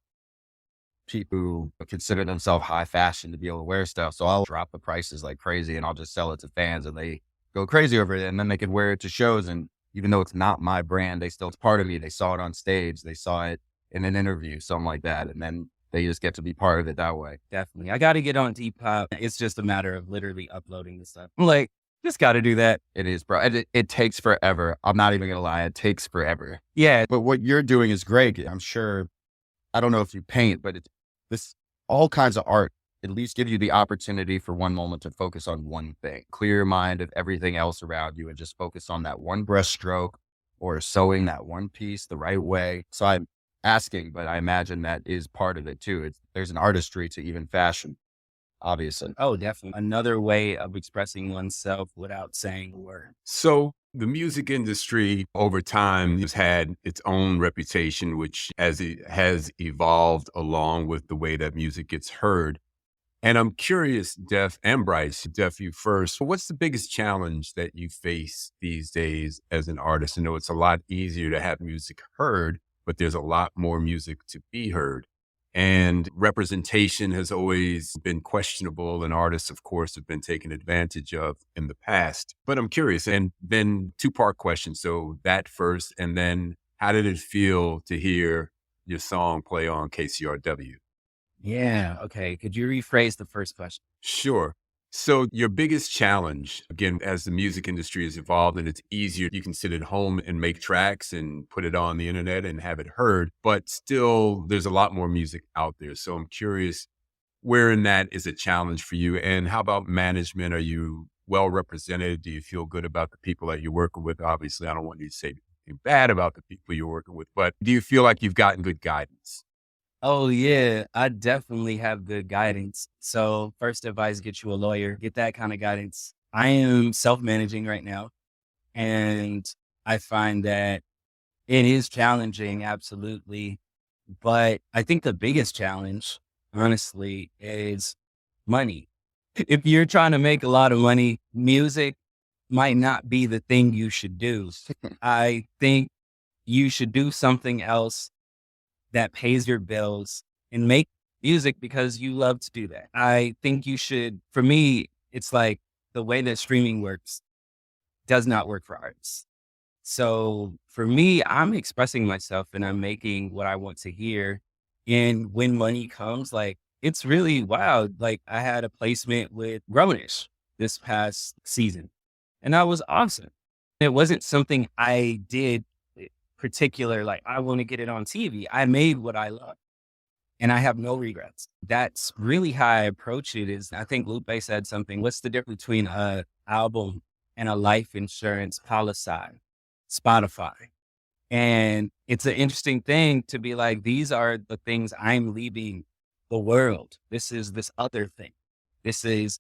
people who consider themselves high fashion to be able to wear stuff. So I'll drop the prices like crazy and I'll just sell it to fans and they go crazy over it. And then they can wear it to shows. And even though it's not my brand, it's part of me. They saw it on stage. They saw it in an interview, something like that. And then they just get to be part of it that way. Definitely. I got to get on Depop. It's just a matter of literally uploading the stuff. I'm like, just got to do that. It is, bro. It takes forever. I'm not even going to lie. It takes forever. Yeah. But what you're doing is great. I'm sure, I don't know if you paint, but this all kinds of art at least give you the opportunity for one moment to focus on one thing, clear your mind of everything else around you and just focus on that one brush stroke or sewing that one piece the right way. So I'm asking, but I imagine that is part of it too. There's an artistry to even fashion, obviously. Oh, definitely. Another way of expressing oneself without saying a word. So the music industry over time has had its own reputation, which as it has evolved along with the way that music gets heard. And I'm curious, Def and Bryce, Def, you first, what's the biggest challenge that you face these days as an artist? I know it's a lot easier to have music heard, but there's a lot more music to be heard. And representation has always been questionable, and artists, of course, have been taken advantage of in the past. But I'm curious, and then two-part question. So that first, and then how did it feel to hear your song play on KCRW? Yeah. Okay. Could you rephrase the first question? Sure. So your biggest challenge, again, as the music industry has evolved and it's easier, you can sit at home and make tracks and put it on the internet and have it heard, but still there's a lot more music out there. So I'm curious, where in that is a challenge for you? And how about management? Are you well represented? Do you feel good about the people that you're working with? Obviously, I don't want you to say anything bad about the people you're working with, but do you feel like you've gotten good guidance? Oh, yeah, I definitely have good guidance. So first advice, get you a lawyer, get that kind of guidance. I am self-managing right now, and I find that it is challenging, absolutely. But I think the biggest challenge, honestly, is money. If you're trying to make a lot of money, music might not be the thing you should do. I think you should do something else that pays your bills and make music because you love to do that. I think you should, for me, it's like the way that streaming works does not work for artists. So for me, I'm expressing myself and I'm making what I want to hear. And when money comes, like, it's really wild. Like, I had a placement with Grownish this past season, and that was awesome. It wasn't something I did particular, like, I want to get it on TV. I made what I love and I have no regrets. That's really how I approach it. Is I think Lupe said something, what's the difference between a album and a life insurance policy? Spotify. And it's an interesting thing to be like, these are the things I'm leaving the world. This is this other thing. This is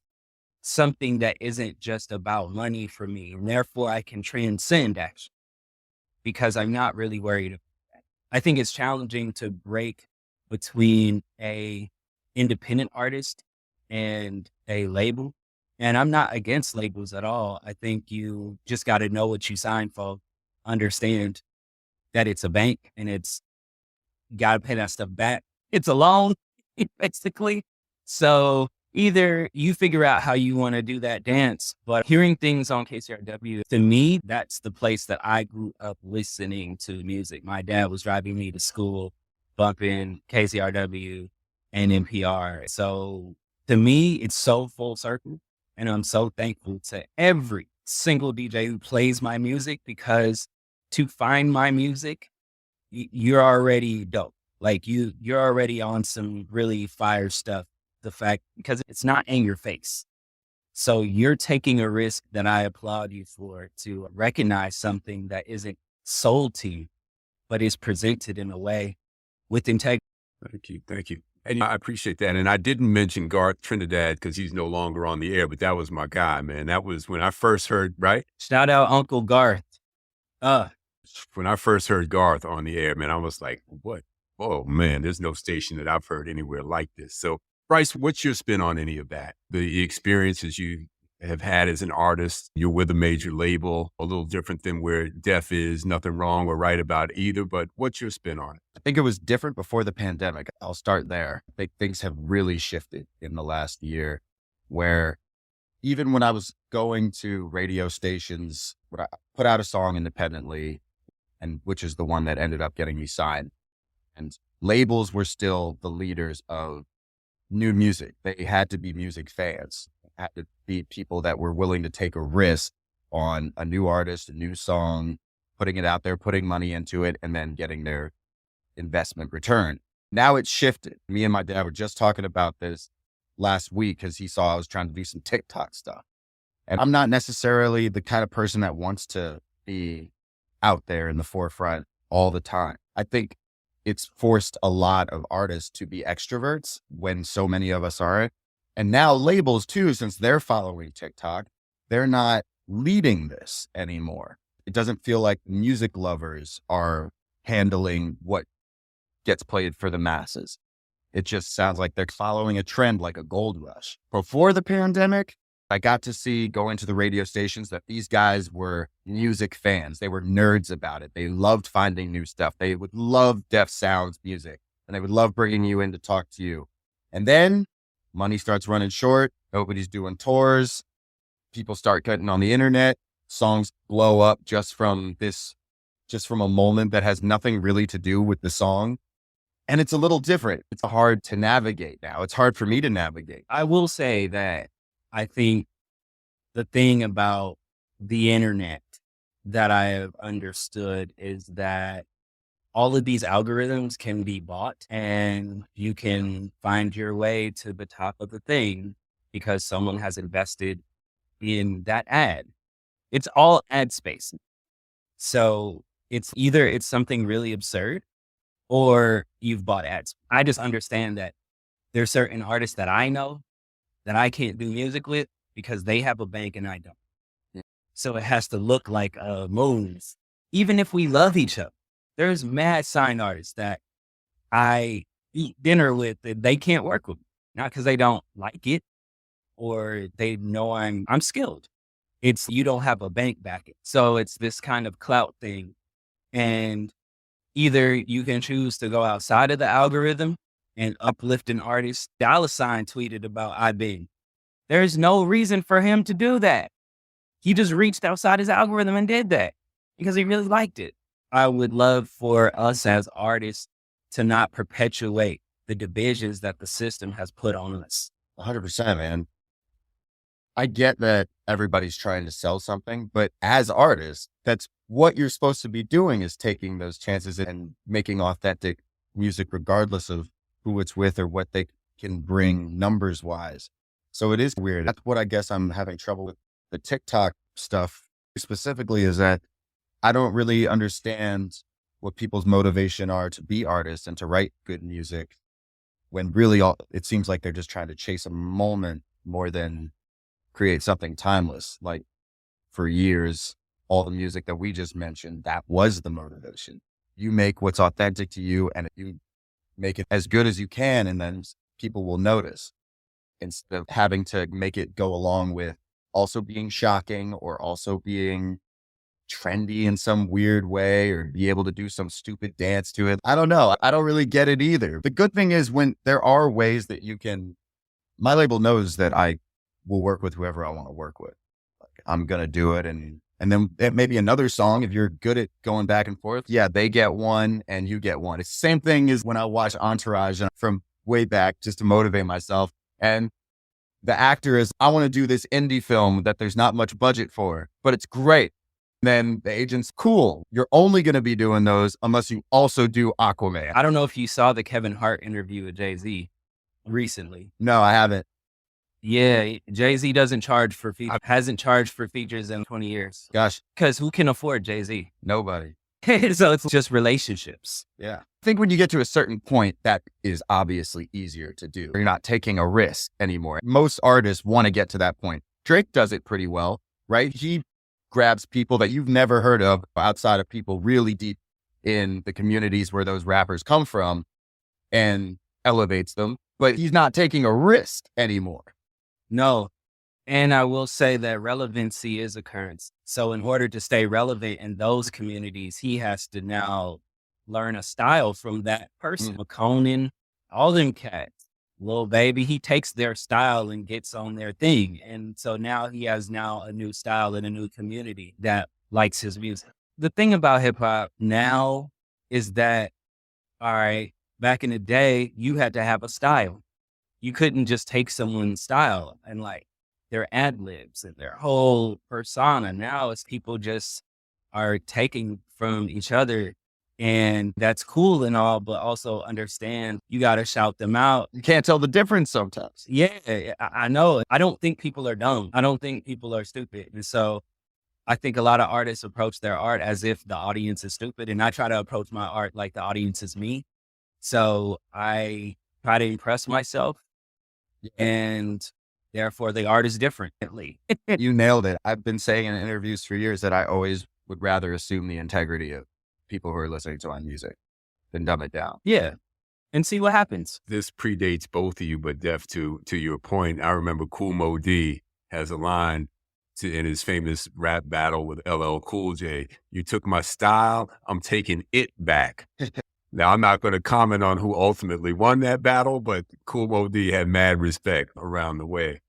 something that isn't just about money for me. And therefore I can transcend action, because I'm not really worried about that. I think it's challenging to break between a independent artist and a label. And I'm not against labels at all. I think you just got to know what you sign for, understand that it's a bank and it's got to pay that stuff back. It's a loan, basically. So either you figure out how you want to do that dance, but hearing things on KCRW, to me, that's the place that I grew up listening to music. My dad was driving me to school, bumping KCRW and NPR. So to me, it's so full circle. And I'm so thankful to every single DJ who plays my music, because to find my music, you're already dope. Like you're already on some really fire stuff. The fact, because it's not in your face. So you're taking a risk that I applaud you for, to recognize something that isn't sold to you, but is presented in a way with integrity. Thank you. Thank you. And I appreciate that. And I didn't mention Garth Trinidad because he's no longer on the air, but that was my guy, man. That was when I first heard, right? Shout out Uncle Garth. When I first heard Garth on the air, man, I was like, what? Oh, man, there's no station that I've heard anywhere like this. So, Bryce, what's your spin on any of that? The experiences you have had as an artist, you're with a major label, a little different than where Def is, nothing wrong or right about either, but what's your spin on it? I think it was different before the pandemic. I'll start there. I think things have really shifted in the last year, where even when I was going to radio stations, when I put out a song independently, and which is the one that ended up getting me signed, and labels were still the leaders of new music. They had to be music fans. They had to be people that were willing to take a risk on a new artist, a new song, putting it out there, putting money into it, and then getting their investment return. Now it's shifted. Me and my dad were just talking about this last week because he saw I was trying to do some TikTok stuff. And I'm not necessarily the kind of person that wants to be out there in the forefront all the time. I think it's forced a lot of artists to be extroverts when so many of us aren't. And now labels too, since they're following TikTok, they're not leading this anymore. It doesn't feel like music lovers are handling what gets played for the masses. It just sounds like they're following a trend like a gold rush. Before the pandemic, I got to see going to the radio stations that these guys were music fans. They were nerds about it. They loved finding new stuff. They would love Def Sounds music, and they would love bringing you in to talk to you. And then money starts running short. Nobody's doing tours. People start cutting on the internet. Songs blow up just from a moment that has nothing really to do with the song. And it's a little different. It's hard to navigate now. It's hard for me to navigate. I will say that I think the thing about the internet that I have understood is that all of these algorithms can be bought, and you can find your way to the top of the thing because someone has invested in that ad. It's all ad space. So it's either it's something really absurd or you've bought ads. I just understand that there's certain artists that I know that I can't do music with because they have a bank and I don't. Yeah. So it has to look like moons. Even if we love each other, there's mad sign artists that I eat dinner with that they can't work with me. Not because they don't like it or they know I'm skilled. It's you don't have a bank backing. So it's this kind of clout thing. And either you can choose to go outside of the algorithm and uplift an artist. Dollar Sign tweeted about I Been. There's no reason for him to do that. He just reached outside his algorithm and did that because he really liked it. I would love for us as artists to not perpetuate the divisions that the system has put on us. 100%, man. I get that everybody's trying to sell something, but as artists, that's what you're supposed to be doing, is taking those chances and making authentic music regardless of who it's with or what they can bring numbers wise. So it is weird. That's what I guess I'm having trouble with the TikTok stuff specifically, is that I don't really understand what people's motivation are to be artists and to write good music when really it seems like they're just trying to chase a moment more than create something timeless. Like for years, all the music that we just mentioned, that was the motivation. You make what's authentic to you and you make it as good as you can, and then people will notice, instead of having to make it go along with also being shocking or also being trendy in some weird way or be able to do some stupid dance to it. I don't know. I don't really get it either. The good thing is when there are ways that you can, my label knows that I will work with whoever I want to work with. Like, I'm going to do it. And then maybe another song, if you're good at going back and forth, yeah, they get one and you get one. It's the same thing as when I watch Entourage from way back just to motivate myself. And the actor is, I want to do this indie film that there's not much budget for, but it's great. Then the agent's, cool, you're only going to be doing those unless you also do Aquaman. I don't know if you saw the Kevin Hart interview with Jay-Z recently. No, I haven't. Yeah, Jay-Z doesn't charge for hasn't charged for features in 20 years. Gosh, Because who can afford Jay-Z? nobody. So it's just relationships. Yeah. I think when you get to a certain point, that is obviously easier to do. You're not taking a risk anymore. Most artists want to get to that point. Drake does it pretty well, right? He grabs people that you've never heard of outside of people really deep in the communities where those rappers come from and elevates them, but he's not taking a risk anymore. No. And I will say that relevancy is a currency. So in order to stay relevant in those communities, he has to now learn a style from that person. Conan, all them cats, Lil Baby, he takes their style and gets on their thing. And so now he has a new style and a new community that likes his music. The thing about hip hop now is that, all right, back in the day, you had to have a style. You couldn't just take someone's style and like their ad libs and their whole persona. Now it's people just are taking from each other, and that's cool and all, but also understand you got to shout them out. You can't tell the difference sometimes. Yeah, I know. I don't think people are dumb. I don't think people are stupid. And so I think a lot of artists approach their art as if the audience is stupid. And I try to approach my art like the audience is me. So I try to impress myself, and therefore the art is differently. You nailed it. I've been saying in interviews for years that I always would rather assume the integrity of people who are listening to my music than dumb it down. Yeah. And see what happens. This predates both of you, but Def, to your point, I remember Kool Moe Dee has a line in his famous rap battle with LL Cool J. You took my style, I'm taking it back. Now, I'm not going to comment on who ultimately won that battle, but Kool Moe Dee had mad respect around the way.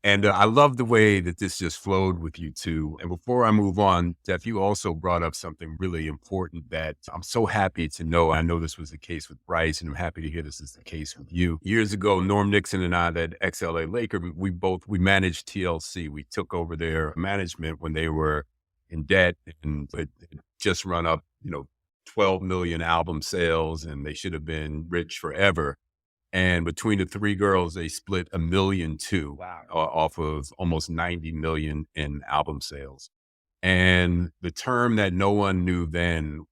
And I love the way that this just flowed with you two. And before I move on, Def, you also brought up something really important that I'm so happy to know. I know this was the case with Bryce, and I'm happy to hear this is the case with you. Years ago, Norm Nixon and I, that ex-LA Laker, we managed TLC. We took over their management when they were in debt and it just run up, 12 million album sales, and they should have been rich forever. And between the three girls, they split $1.2 million off of almost 90 million in album sales. And the term that no one knew then,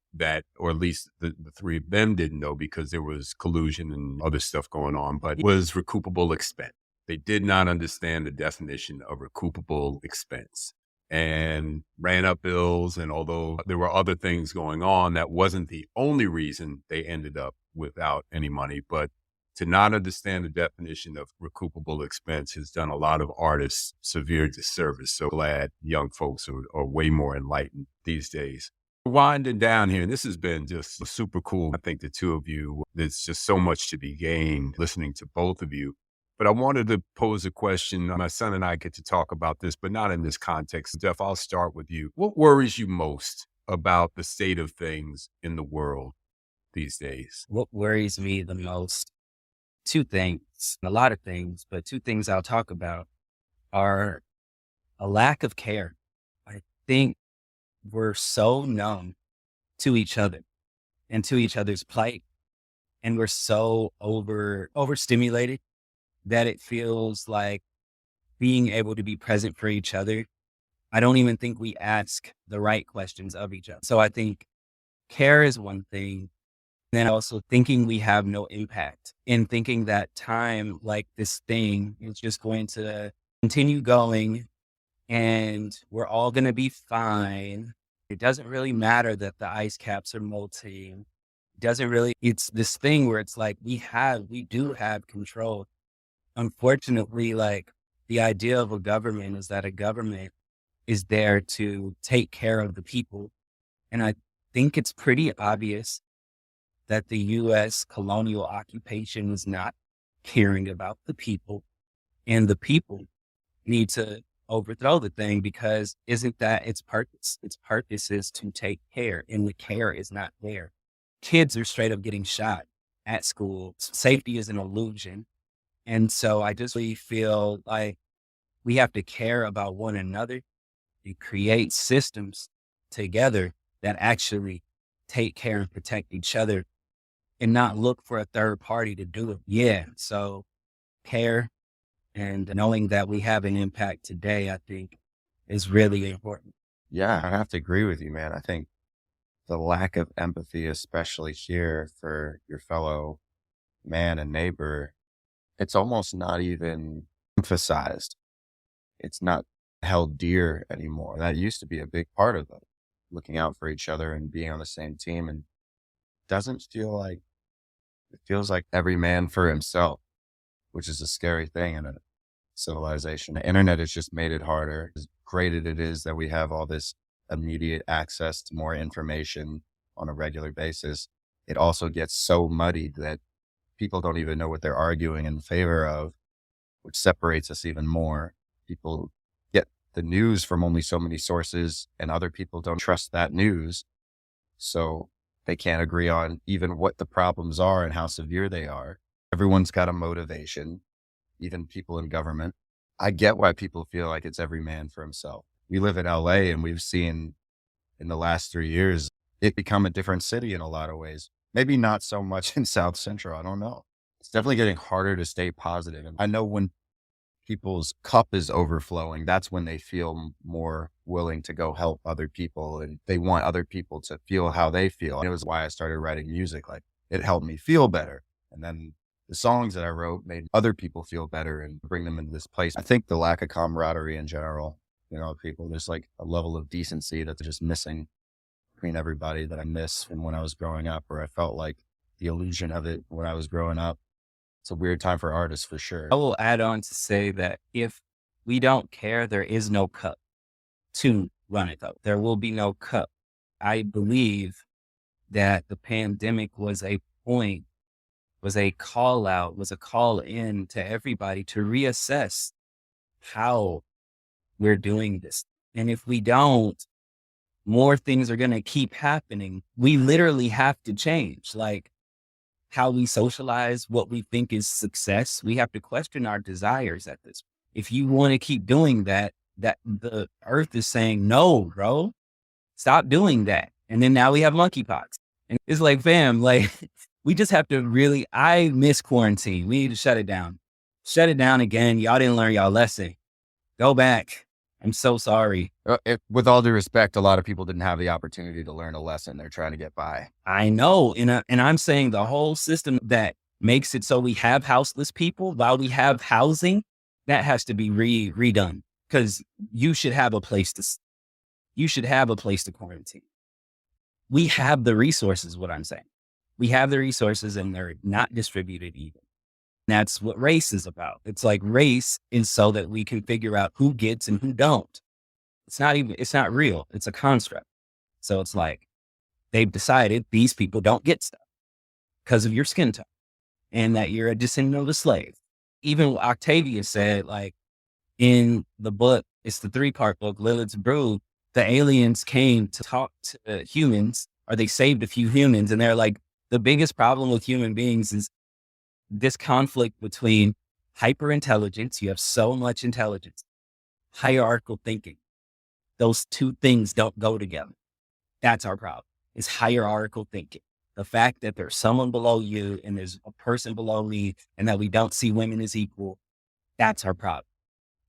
or at least the three of them didn't know because there was collusion and other stuff going on, but was recoupable expense. They did not understand the definition of recoupable expense and ran up bills. And although there were other things going on, that wasn't the only reason they ended up without any money. But to not understand the definition of recoupable expense has done a lot of artists severe disservice. So glad young folks are way more enlightened these days. Winding down here, and this has been just super cool. I think the two of you, there's just so much to be gained listening to both of you. But I wanted to pose a question. My son and I get to talk about this, but not in this context. Jeff, I'll start with you. What worries you most about the state of things in the world these days? What worries me the most? Two things, a lot of things, but two things I'll talk about are a lack of care. I think we're so numb to each other and to each other's plight. And we're so overstimulated that it feels like being able to be present for each other. I don't even think we ask the right questions of each other. So I think care is one thing. Then also thinking we have no impact and thinking that time, like this thing, is just going to continue going and we're all going to be fine. It doesn't really matter that the ice caps are melting. It's this thing where it's like we do have control. Unfortunately, like the idea of a government is that a government is there to take care of the people. And I think it's pretty obvious that the U.S. colonial occupation is not caring about the people, and the people need to overthrow the thing because isn't that its purpose? Its purpose is to take care, and the care is not there. Kids are straight up getting shot at school. Safety is an illusion. And so I just really feel like we have to care about one another and create systems together that actually take care and protect each other and not look for a third party to do it. Yeah. So care and knowing that we have an impact today, I think is really important. Yeah, I have to agree with you, man. I think the lack of empathy, especially here for your fellow man and neighbor, it's almost not even emphasized. It's not held dear anymore. That used to be a big part of it, looking out for each other and being on the same team. And doesn't feel like it feels like every man for himself, which is a scary thing in a civilization. The internet has just made it harder. As great as it is that we have all this immediate access to more information on a regular basis, it also gets so muddied that people don't even know what they're arguing in favor of, which separates us even more. People get the news from only so many sources, and other people don't trust that news. So they can't agree on even what the problems are and how severe they are. Everyone's got a motivation, even people in government. I get why people feel like it's every man for himself. We live in LA, and we've seen in the last 3 years, it become a different city in a lot of ways. Maybe not so much in South Central. I don't know. It's definitely getting harder to stay positive. And I know when people's cup is overflowing, that's when they feel more willing to go help other people, and they want other people to feel how they feel. And it was why I started writing music. Like, it helped me feel better. And then the songs that I wrote made other people feel better and bring them into this place. I think the lack of camaraderie in general, people, there's like a level of decency that's just missing between everybody that I miss from when I was growing up, or I felt like the illusion of it when I was growing up. It's a weird time for artists for sure. I will add on to say that if we don't care, there is no cup to run it up. There will be no cup. I believe that the pandemic was a point, was a call out, was a call in to everybody to reassess how we're doing this. And if we don't, more things are going to keep happening. We literally have to change, like how we socialize, what we think is success. We have to question our desires at this. If you want to keep doing that the earth is saying, no, bro, stop doing that. And then now we have monkeypox. And it's like, fam, like we just have to really, I miss quarantine. We need to shut it down. Shut it down again. Y'all didn't learn y'all lesson. Go back. I'm so sorry. With all due respect, a lot of people didn't have the opportunity to learn a lesson. They're trying to get by. I know. And I'm saying the whole system that makes it so we have houseless people while we have housing, that has to be redone, because you should have a place to quarantine. We have the resources, what I'm saying. We have the resources, and they're not distributed even. That's what race is about. It's like race is so that we can figure out who gets and who don't. It's not real. It's a construct. So it's like they've decided these people don't get stuff because of your skin tone and that you're a descendant of a slave. Even Octavia said, like in the book, it's the 3-part book, Lilith's Brood, the aliens came to talk to humans, or they saved a few humans. And they're like, the biggest problem with human beings is this conflict between hyperintelligence. You have so much intelligence, hierarchical thinking. Those two things don't go together. That's our problem. It's hierarchical thinking. The fact that there's someone below you and there's a person below me, and that we don't see women as equal. That's our problem,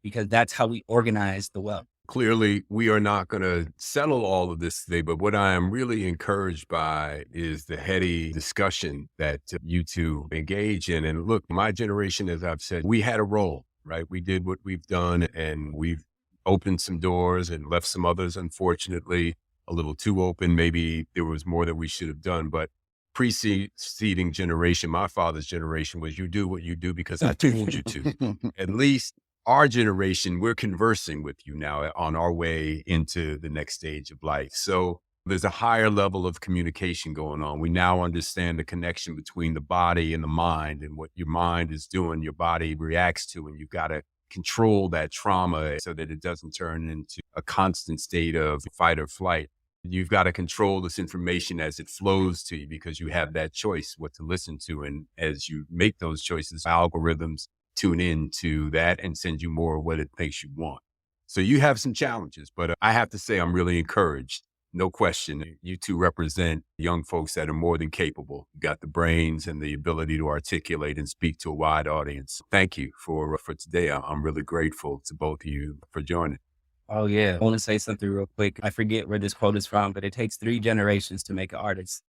because that's how we organize the wealth. Clearly, we are not going to settle all of this today, but what I am really encouraged by is the heady discussion that you two engage in. And look, my generation, as I've said, we had a role, right? We did what we've done, and we've opened some doors and left some others, unfortunately, a little too open. Maybe there was more that we should have done, but preceding generation, my father's generation, was you do what you do because I told you to. At least our generation, we're conversing with you now on our way into the next stage of life. So there's a higher level of communication going on. We now understand the connection between the body and the mind, and what your mind is doing, your body reacts to, and you've got to control that trauma so that it doesn't turn into a constant state of fight or flight. You've got to control this information as it flows to you, because you have that choice what to listen to. And as you make those choices, algorithms tune in to that and send you more of what it thinks you want. So you have some challenges, but I have to say I'm really encouraged. No question. You two represent young folks that are more than capable. You got the brains and the ability to articulate and speak to a wide audience. Thank you for today. I'm really grateful to both of you for joining. Oh, yeah. I want to say something real quick. I forget where this quote is from, but it takes 3 generations to make an artist.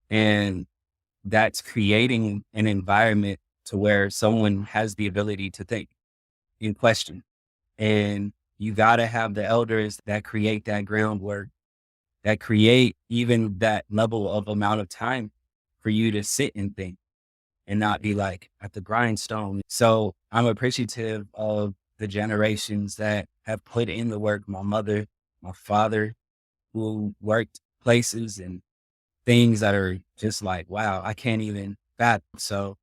And that's creating an environment to where someone has the ability to think in question. And you got to have the elders that create that groundwork, that create even that level of amount of time for you to sit and think and not be like at the grindstone. So I'm appreciative of the generations that have put in the work. My mother, my father, who worked places and things that are just like, wow, I can't even fathom. So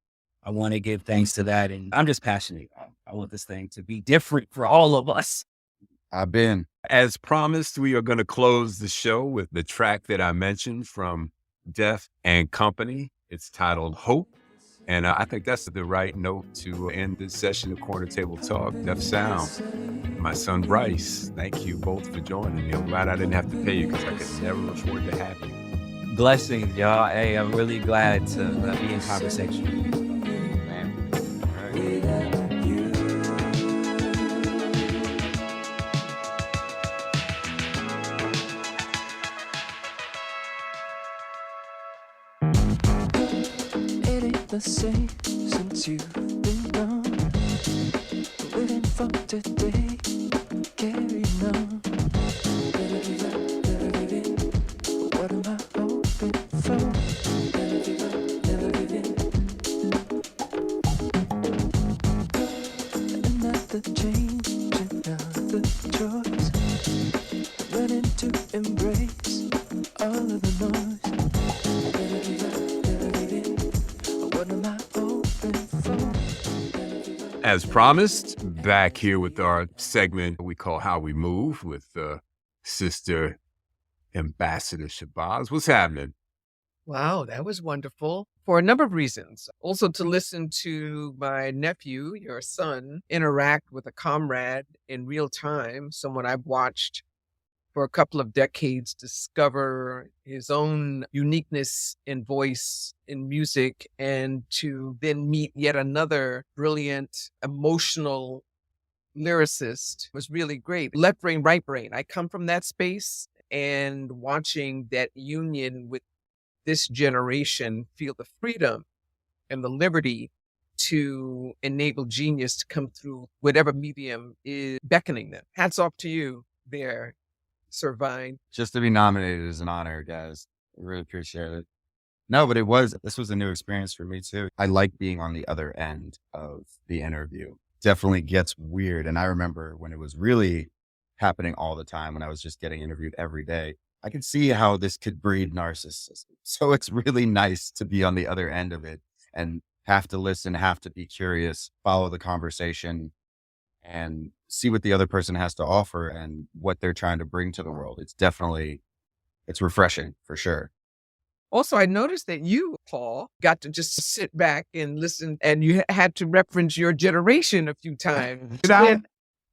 I want to give thanks to that. And I'm just passionate. I want this thing to be different for all of us. I've been. As promised, we are going to close the show with the track that I mentioned from Def and Company. It's titled Hope. And I think that's the right note to end this session of Corner Table Talk. Def Sound. My son Bryce, thank you both for joining me. I'm glad I didn't have to pay you because I could never afford to have you. Blessings, y'all. Hey, I'm really glad to be in conversation with you. It ain't the same since you've been gone. Living for today, carrying on. What am I hoping for? Another change, another choice. Learning to embrace all of the noise. What am I hoping for? As promised, back here with our segment we call How We Move with Sister Ambassador Shabazz. What's happening? Wow, that was wonderful for a number of reasons. Also, to listen to my nephew, your son, interact with a comrade in real time, someone I've watched for a couple of decades discover his own uniqueness in voice, in music, and to then meet yet another brilliant, emotional lyricist was really great. Left brain, right brain. I come from that space, and watching that union with this generation feel the freedom and the liberty to enable genius to come through whatever medium is beckoning them. Hats off to you there, Sir Vine. Just to be nominated is an honor, guys. I really appreciate it. No, but this was a new experience for me too. I like being on the other end of the interview. Definitely gets weird. And I remember when it was really happening all the time, when I was just getting interviewed every day, I could see how this could breed narcissism. So it's really nice to be on the other end of it and have to listen, have to be curious, follow the conversation, and see what the other person has to offer and what they're trying to bring to the world. It's refreshing for sure. Also, I noticed that you, Paul, got to just sit back and listen, and you had to reference your generation a few times.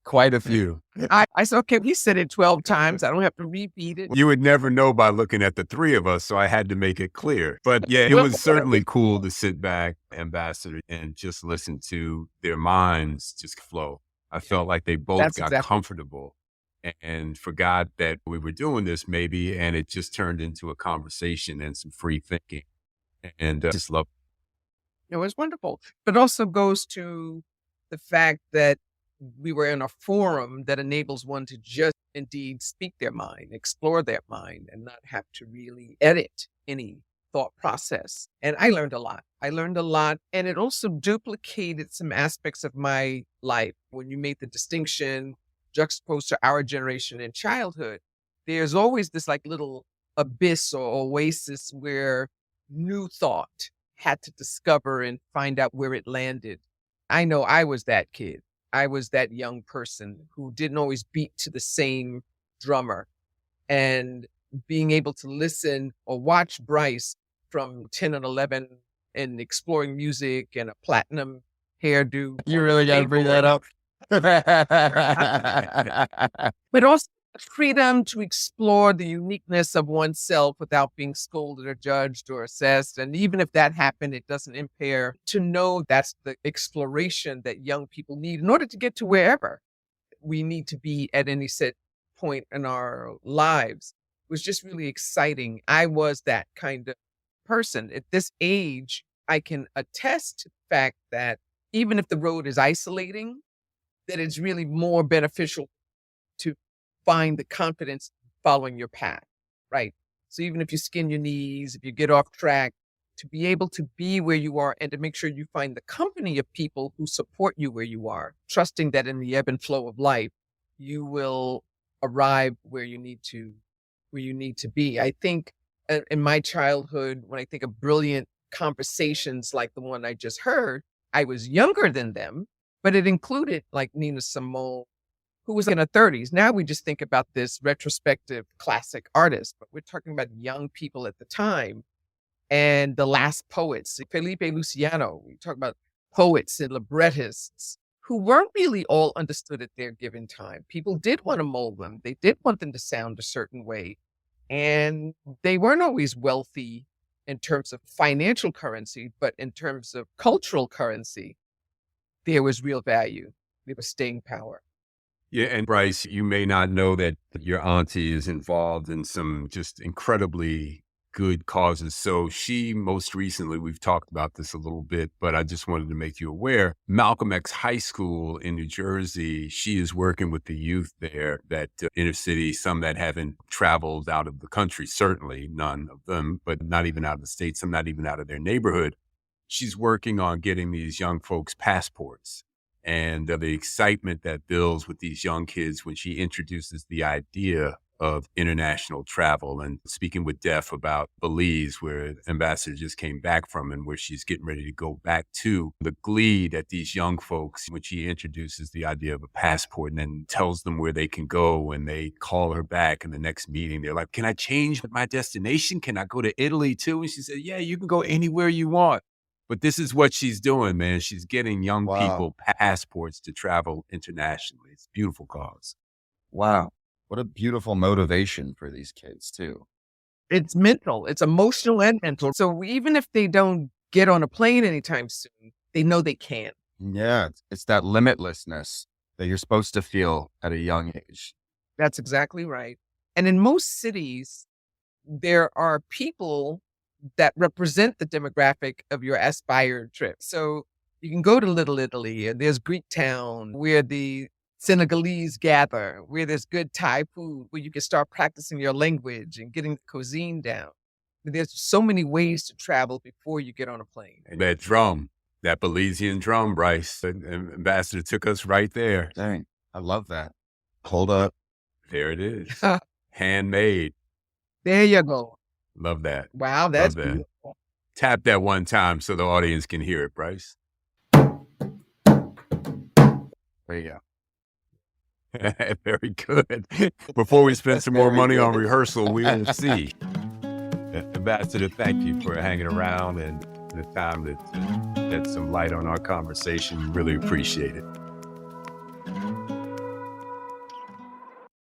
Quite a few. I said, okay, he said it 12 times. I don't have to repeat it. You would never know by looking at the three of us, so I had to make it clear. But yeah, it was certainly cool to sit back, Ambassador, and just listen to their minds just flow. I felt like they both got comfortable and forgot that we were doing this maybe, and it just turned into a conversation and some free thinking. And just love it. It was wonderful. But also goes to the fact that we were in a forum that enables one to just indeed speak their mind, explore their mind, and not have to really edit any thought process. And I learned a lot. And it also duplicated some aspects of my life. When you made the distinction juxtaposed to our generation in childhood, there's always this like little abyss or oasis where new thought had to discover and find out where it landed. I know I was that kid. I was that young person who didn't always beat to the same drummer. And being able to listen or watch Bryce from 10 and 11 and exploring music and a platinum hairdo. You really got to bring that up. But also freedom to explore the uniqueness of oneself without being scolded or judged or assessed. And even if that happened, it doesn't impair to know that's the exploration that young people need in order to get to wherever. we need to be at any set point in our lives was just really exciting. I was that kind of person. At this age, I can attest to the fact that even if the road is isolating, that it's really more beneficial to find the confidence following your path, right? So even if you skin your knees, if you get off track, to be able to be where you are and to make sure you find the company of people who support you where you are, trusting that in the ebb and flow of life, you will arrive where you need to be. I think in my childhood, when I think of brilliant conversations like the one I just heard, I was younger than them, but it included like Nina Simone, who was in her 30s. Now we just think about this retrospective classic artist, but we're talking about young people at the time and the last poets, Felipe Luciano. We talk about poets and librettists who weren't really all understood at their given time. People did want to mold them. They did want them to sound a certain way. And they weren't always wealthy in terms of financial currency, but in terms of cultural currency, there was real value. There was staying power. Yeah, and Bryce, you may not know that your auntie is involved in some just incredibly good causes. So she most recently, we've talked about this a little bit, but I just wanted to make you aware, Malcolm X High School in New Jersey, she is working with the youth there, that inner city, some that haven't traveled out of the country, certainly none of them, but not even out of the state, some not even out of their neighborhood. She's working on getting these young folks passports. And the excitement that builds with these young kids when she introduces the idea of international travel, and speaking with Def about Belize, where Ambassador just came back from and where she's getting ready to go back to, the glee that these young folks, when she introduces the idea of a passport and then tells them where they can go, and they call her back in the next meeting, they're like, can I change my destination? Can I go to Italy too? And she said, yeah, you can go anywhere you want. But this is what she's doing, man. She's getting young people passports to travel internationally. It's a beautiful cause. Wow. What a beautiful motivation for these kids, too. It's mental, it's emotional and mental. So even if they don't get on a plane anytime soon, they know they can. Yeah, it's that limitlessness that you're supposed to feel at a young age. That's exactly right. And in most cities, there are people that represent the demographic of your aspired trip. So you can go to Little Italy, and there's Greek Town, where the Senegalese gather, where there's good Thai food, where you can start practicing your language and getting the cuisine down. There's so many ways to travel before you get on a plane. And that drum, that Belizean drum, Bryce, Ambassador took us right there. Dang, I love that. Hold up. There it is. Handmade. There you go. Love that. Wow, that's Love that. beautiful. Tap that one time so the audience can hear it, Bryce. There you go. Very good. Before we spend some more money on rehearsal, we will see. Ambassador, thank you for hanging around and the time that shed some light on our conversation. Really appreciate it.